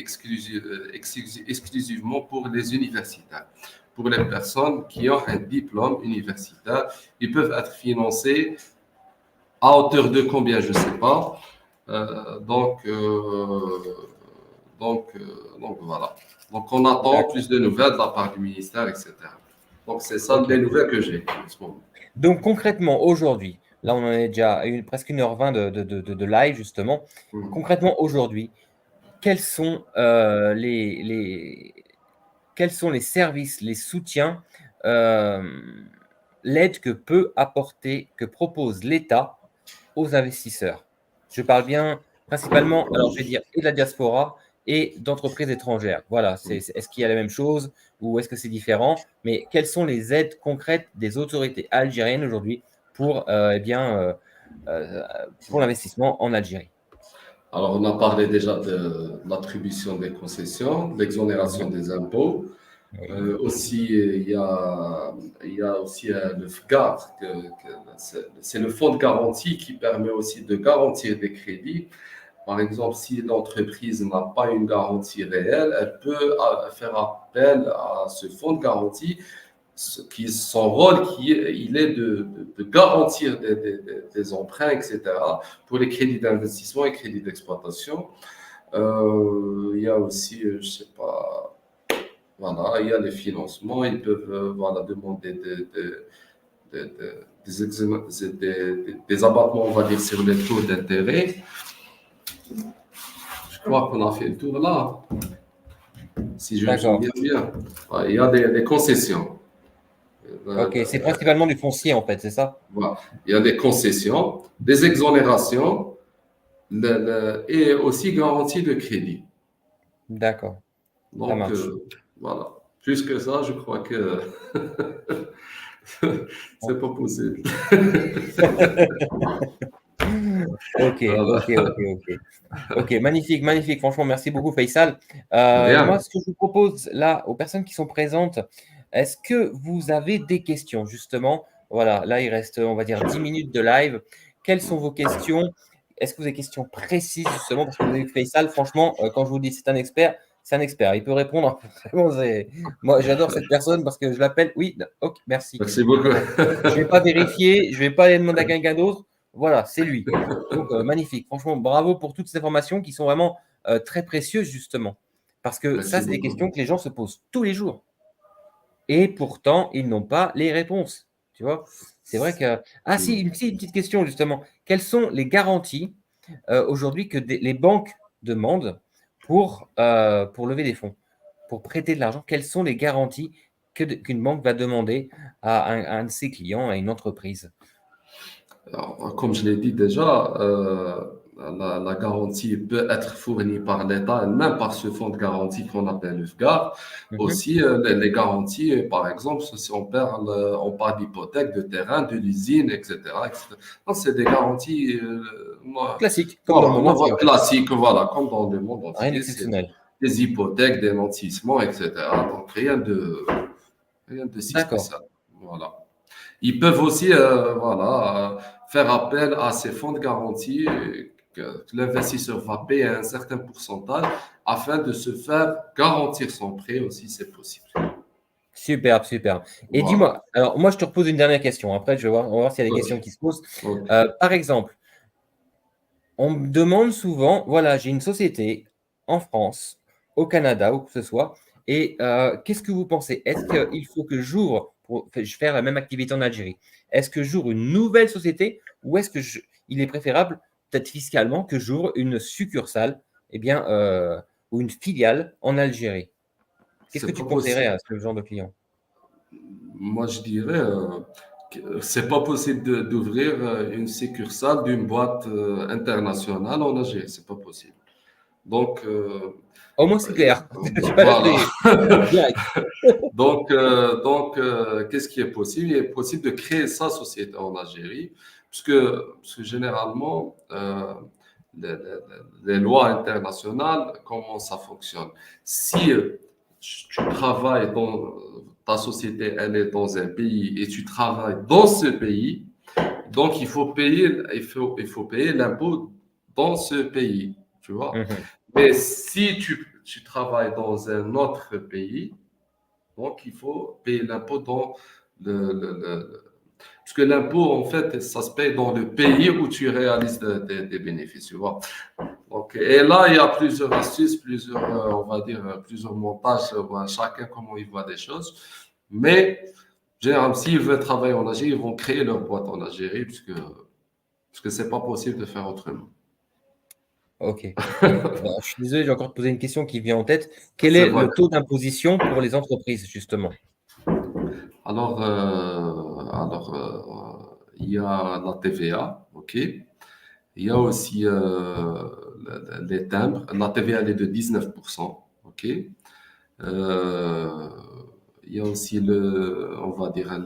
exclusivement pour les universitaires. Pour les personnes qui ont un diplôme universitaire, ils peuvent être financés à hauteur de combien, je ne sais pas. Euh, donc, euh, donc voilà. Donc on attend D'accord. plus de nouvelles de la part du ministère, etc. Donc c'est ça Ok. les nouvelles que j'ai en ce moment. Donc concrètement, aujourd'hui, là on en est déjà à presque 1h20 de live, justement. Mhm. Concrètement, aujourd'hui, quels sont, quels sont les services, les soutiens, euh, l'aide que peut apporter, que propose l'État aux investisseurs? Je parle bien principalement, alors je vais dire, et de la diaspora et d'entreprises étrangères. Voilà, est-ce qu'il y a la même chose ou est-ce que c'est différent? Mais quelles sont les aides concrètes des autorités algériennes aujourd'hui pour, euh, pour l'investissement en Algérie? Alors on a parlé déjà de l'attribution des concessions, de l'exonération Mhm. des impôts. Oui, Aussi, il y a aussi le FGAR, c'est le fonds de garantie qui permet aussi de garantir des crédits. Par exemple, si l'entreprise n'a pas une garantie réelle, elle peut faire appel à ce fonds de garantie, son rôle, il est de garantir des emprunts, etc., pour les crédits d'investissement et crédits d'exploitation. Il y a aussi, je sais pas, voilà, il y a les financements, ils peuvent voilà, demander des abattements, on va dire, sur les taux d'intérêt. Je crois qu'on a fait le tour là, si je me d'accord. souviens bien. Ouais, il y a des concessions. Ok, c'est principalement du foncier en fait, c'est ça? Voilà. Il y a des concessions, des exonérations et aussi garantie de crédit. D'accord, ça Donc, marche. voilà. Plus que ça, je crois que c'est pas possible. Ok, ok, Voilà. ok, ok. Ok, magnifique, magnifique. Franchement, merci beaucoup, Faisal. De Moi, rien. ce que je vous propose là, aux personnes qui sont présentes, est-ce que vous avez des questions, justement? Voilà, là, il reste, on va dire, 10 minutes de live. Quelles sont vos questions? est-ce que vous avez des questions précises justement? Parce que vous avez Faisal, franchement, quand je vous dis c'est un expert, c'est un expert. Il peut répondre. Vraiment, moi, j'adore cette personne parce que je l'appelle. Oui, ok, merci. Merci beaucoup. Bon, je ne vais pas vérifier, je ne vais pas aller demander à quelqu'un d'autre. Voilà, c'est lui. Donc, magnifique. Franchement, bravo pour toutes ces informations qui sont vraiment très précieuses, justement. Parce que ça, Merci c'est des beaucoup. questions que les gens se posent tous les jours. Et pourtant, ils n'ont pas les réponses. Tu vois? C'est vrai que. Ah, si, une petite question, justement. Quelles sont les garanties aujourd'hui que les banques demandent pour lever des fonds, pour prêter de l'argent? Quelles sont les garanties qu'une banque va demander à un de ses clients, à une entreprise? Alors, comme je l'ai dit déjà, la garantie peut être fournie par l'État, et même par ce fonds de garantie qu'on appelle le FGAR. Mhm. Aussi, les garanties, par exemple, si on parle d'hypothèque, de terrain, de l'usine, etc., etc. Donc, c'est des garanties Classique, comme dans le monde entier, en fait. classiques, voilà, comme dans le monde Rien entier. C'est d'exceptionnel. des hypothèques, des nantissements, etc. Donc, rien de si D'accord. spécial. Voilà. Ils peuvent aussi faire appel à ces fonds de garantie que l'investisseur va payer un certain pourcentage afin de se faire garantir son prêt aussi, c'est possible. Super, super. Et Voilà. dis-moi, alors moi, je te repose une dernière question. Après, on va voir s'il y a des Ok, questions qui se posent. ok. Par exemple, on me demande souvent, voilà, j'ai une société en France, au Canada, où que ce soit, et qu'est-ce que vous pensez? Est-ce qu'il faut que j'ouvre pour faire la même activité en Algérie? Est-ce que j'ouvre une nouvelle société ou est-ce que il est préférable, peut-être fiscalement, que j'ouvre une succursale, eh bien, ou une filiale en Algérie? Qu'est-ce que C'est tu pas conseillerais possible. à ce genre de client? Moi, je dirais que c'est pas possible d'ouvrir une succursale d'une boîte internationale en Algérie. C'est pas possible. Donc, Au moins, c'est clair. Là, voilà. c'est direct. Qu'est-ce qui est possible? Il est possible de créer sa société en Algérie, parce que généralement, les, les- les lois internationales, comment ça fonctionne? Si tu travailles dans ta société, elle est dans un pays et tu travailles dans ce pays, donc il faut payer l'impôt dans ce pays, tu vois? Mhm. Mais si tu travailles dans un autre pays, donc il faut payer l'impôt dans parce que l'impôt, en fait, ça se paye dans le pays où tu réalises des bénéfices, tu vois. Donc, et là, il y a plusieurs astuces, on va dire, plusieurs montages, chacun comment il voit des choses. Mais, généralement, s'ils veulent travailler en Algérie, ils vont créer leur boîte en Algérie, parce que c'est pas possible de faire autrement. Ok. Je suis désolé, j'ai encore posé une question qui vient en tête. Quel C'est est vrai. le taux d'imposition pour les entreprises, justement? Il y a la TVA, ok. Il y a aussi les timbres. La TVA, elle est de 19%, ok. Euh, il y a aussi on va dire,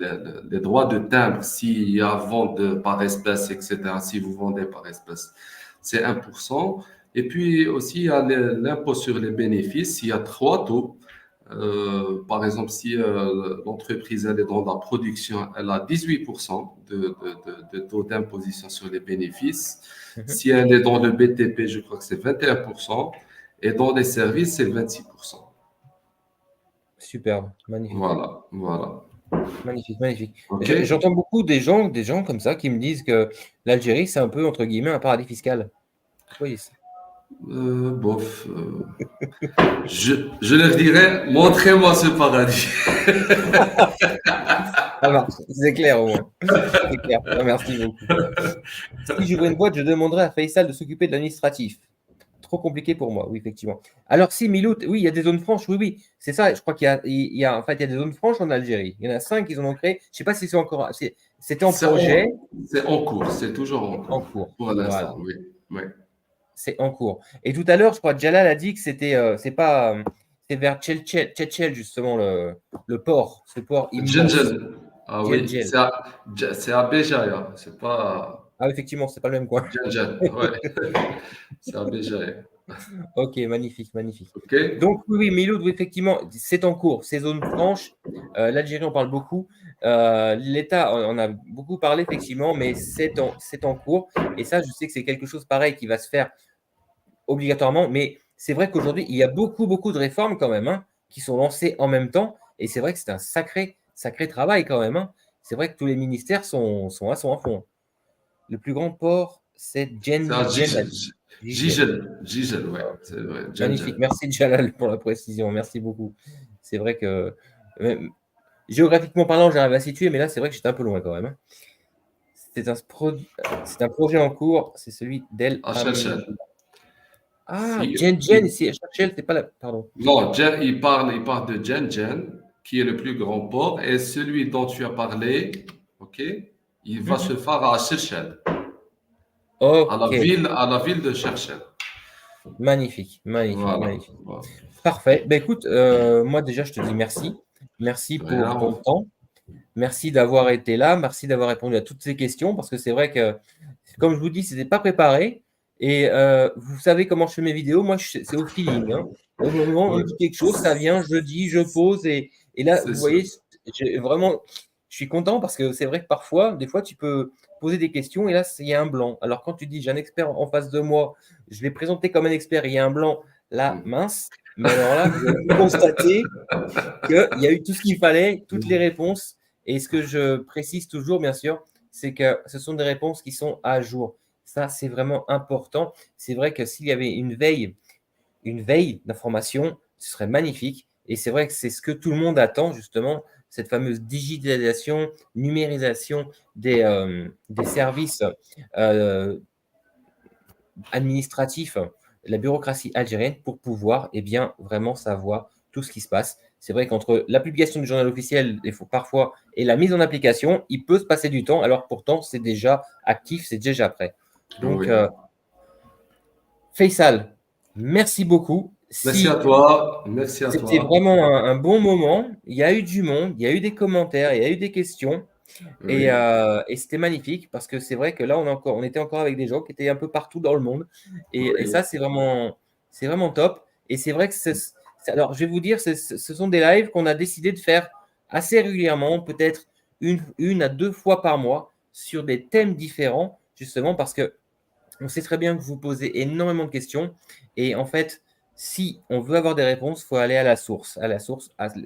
les droits de timbre s'il y a vente par espèce, etc. Si vous vendez par espèce, c'est 1%. Et puis aussi, il y a l'impôt sur les bénéfices. Il y a trois taux. Par exemple, si l'entreprise elle est dans la production, elle a 18% de taux d'imposition sur les bénéfices. Mhm. Si elle est dans le BTP, je crois que c'est 21%. Et dans les services, c'est 26%. Superbe, magnifique, Voilà, voilà. magnifique, magnifique. OK? J'entends beaucoup des gens comme ça qui me disent que l'Algérie, c'est un peu, entre guillemets, un paradis fiscal. Oui, Bof. Je leur dirais, montrez-moi ce paradis. ça marche, c'est clair au moins. C'est clair. Ah, merci beaucoup. Si j'ouvrais une boîte, je demanderais à Faisal de s'occuper de l'administratif. Trop compliqué pour moi, oui, effectivement. Alors, si Milout, oui, il y a des zones franches, oui, oui, c'est ça. Je crois en fait, il y a des zones franches en Algérie. Il y en a 5 qu'ils en ont créé. Je ne sais pas si c'est encore, c'était en C'est en, projet, c'est en cours, c'est toujours en en cours. cours. Pour Voilà, l'instant, oui. Oui. c'est en cours. Et tout à l'heure, je crois que Jalal a dit que c'est pas, c'est vers Tchetchel, justement, le port, ce port immense, Djendjen. Ah oui, Djel. c'est à Béjaïa, c'est pas Ah, effectivement, c'est pas le même coin. Djendjen. Ouais, c'est à Béjaïa. Ok, magnifique, magnifique. OK? Donc, oui, oui, Miloud, oui, effectivement, c'est en cours. Ces zones franches, l'Algérie en parle beaucoup. L'État, on a beaucoup parlé effectivement, mais c'est en cours. Et ça, je sais que c'est quelque chose pareil qui va se faire obligatoirement. Mais c'est vrai qu'aujourd'hui, il y a beaucoup, beaucoup de réformes quand même, hein, qui sont lancées en même temps. Et c'est vrai que c'est un sacré, sacré travail quand même, hein. C'est vrai que tous les ministères sont à fond. Le plus grand port, c'est C'est un Djendel. Gigel, ouais, c'est vrai, Magnifique. Gengel. Merci Jalal pour la précision. Merci beaucoup. C'est vrai que géographiquement parlant, j'arrive à situer, mais là, c'est vrai que j'étais un peu loin quand même, hein. C'est un projet en cours, c'est celui d'El À Hamd. Cherchel. Ah, Djen, c'est Cherchel, c'est pas la. Pardon. Non, il parle de Gengel, qui est le plus grand port, et celui dont tu as parlé, ok, il va se faire à Cherchel, Ok, à la ville de Cherchel. magnifique, magnifique, Voilà, magnifique. voilà. Parfait. Ben écoute, moi déjà, je te dis merci. Merci De pour ton rien. temps. Merci d'avoir été là. Merci d'avoir répondu à toutes ces questions parce que c'est vrai que, comme je vous dis, ce n'était pas préparé. Et vous savez comment je fais mes vidéos. Moi, c'est au feeling, hein. Au moment où on Ouais, me dit quelque chose, ça vient, je dis, je pose. Et là, c'est vous sûr. voyez, vraiment, je suis content parce que c'est vrai que parfois, des fois, tu peux poser des questions et là, il y a un blanc. Alors, quand tu dis, j'ai un expert en face de moi, je l'ai présenté comme un expert, et il y a un blanc, là, Mm. mince. Mais alors là, vous avez pu constater qu'il y a eu tout ce qu'il fallait, toutes les réponses. Et ce que je précise toujours, bien sûr, c'est que ce sont des réponses qui sont à jour. Ça, c'est vraiment important. C'est vrai que s'il y avait une veille d'information, ce serait magnifique. Et c'est vrai que c'est ce que tout le monde attend, justement, cette fameuse digitalisation, numérisation des services euh, administratifs, la bureaucratie algérienne, pour pouvoir bien, vraiment savoir tout ce qui se passe. C'est vrai qu'entre la publication du journal officiel, parfois, et la mise en application, il peut se passer du temps, alors pourtant, c'est déjà actif, c'est déjà prêt. Donc, Oui. Faisal, merci beaucoup. Merci à Si toi. Merci à C'était toi. vraiment un bon moment, il y a eu du monde, il y a eu des commentaires, il y a eu des questions, Oui. et c'était magnifique parce que c'est vrai que là, on était encore avec des gens qui étaient un peu partout dans le monde, et Oui. ça, c'est vraiment top. Et c'est vrai que alors, je vais vous dire, ce sont des lives qu'on a décidé de faire assez régulièrement, peut-être une à deux fois par mois, sur des thèmes différents, justement parce que on sait très bien que vous posez énormément de questions. Et en fait, si on veut avoir des réponses, il faut aller à la source,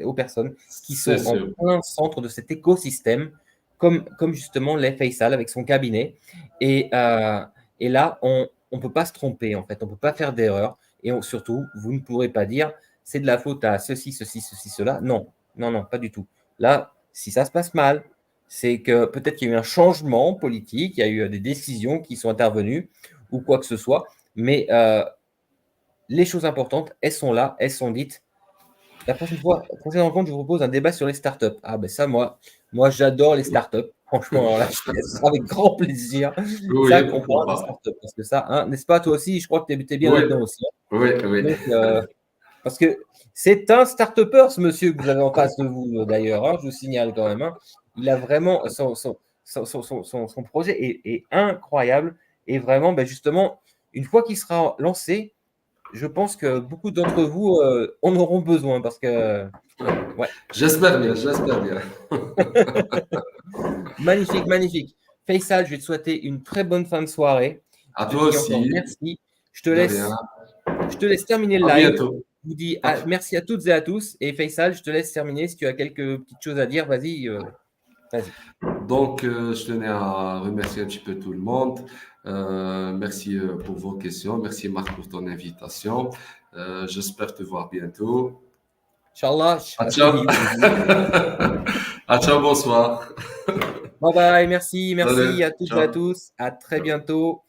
aux personnes qui C'est sont en sûr. plein centre de cet écosystème, comme justement les Faisal avec son cabinet. Et là, on ne peut pas se tromper, en fait. On ne peut pas faire d'erreur. Et surtout, vous ne pourrez pas dire c'est de la faute à ceci, ceci, ceci, cela. Non, non, non, pas du tout. Là, si ça se passe mal, c'est que peut-être qu'il y a eu un changement politique, il y a eu des décisions qui sont intervenues ou quoi que ce soit. Mais les choses importantes, elles sont là, elles sont dites. La prochaine rencontre, je vous propose un débat sur les startups. Ah ben ça, moi j'adore les startups. Franchement, alors là, ce sera avec grand plaisir ça Oui, qu'on pourquoi parle des pas. startups. Parce que ça, hein, n'est-ce pas, toi aussi, je crois que tu es bien Oui, là-dedans aussi, hein. oui, oui. Donc, parce que c'est un start-upper, ce monsieur que vous avez en face de vous, d'ailleurs, hein, je vous signale quand même, hein. Il a vraiment son projet est incroyable. Et vraiment, ben justement, une fois qu'il sera lancé, je pense que beaucoup d'entre vous en auront besoin parce que, ouais, J'espère bien, j'espère bien. magnifique, magnifique. Faisal, je vais te souhaiter une très bonne fin de soirée. À Je te toi dis encore aussi, merci. de rien. Je te laisse terminer le À live. bientôt. Je vous dis Parfait. merci à toutes et à tous. Et Faisal, je te laisse terminer. Si tu as quelques petites choses à dire, vas-y, vas-y. Donc, je tenais à remercier un petit peu tout le monde. Merci pour vos questions. Merci Marc pour ton invitation. J'espère te voir bientôt. Inch'Allah, À oui, ciao. oui, oui. À ciao, bonsoir. Bye bye, merci, merci Salut. à toutes et à Ciao. tous. À très Ciao. bientôt.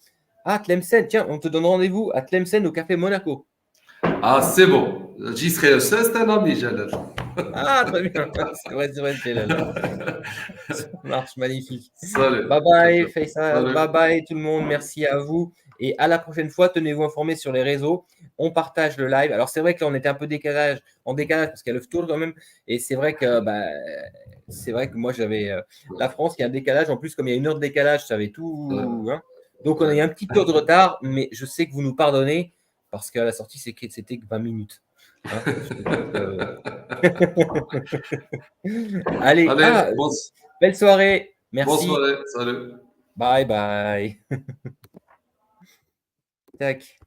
Ah, Tlemcen, tiens, on te donne rendez-vous à Tlemcen au Café Monaco. Ah, c'est bon. J'y serai. C'est un ami, Jalal. Ah, très bien. C'est vrai, Jalal. Ça marche, magnifique. Salut. Bye Ciao, bye, ciao. Faisal. Salut. Bye bye, tout le monde. Merci à vous. Et à la prochaine fois, tenez-vous informés sur les réseaux. On partage le live. Alors, c'est vrai que là, on était un peu en décalage parce qu'il y a le tour quand même. Et c'est vrai que moi, j'avais la France qui a un décalage. En plus, comme il y a une heure de décalage, ça avait tout, Ouais, hein. Donc, on a eu ouais. un petit peu de retard. Mais je sais que vous nous pardonnez parce qu'à la sortie, c'était que 20 minutes, hein. Allez, Allez, belle soirée. bonne Merci. soirée. Salut. Bye bye. Tac.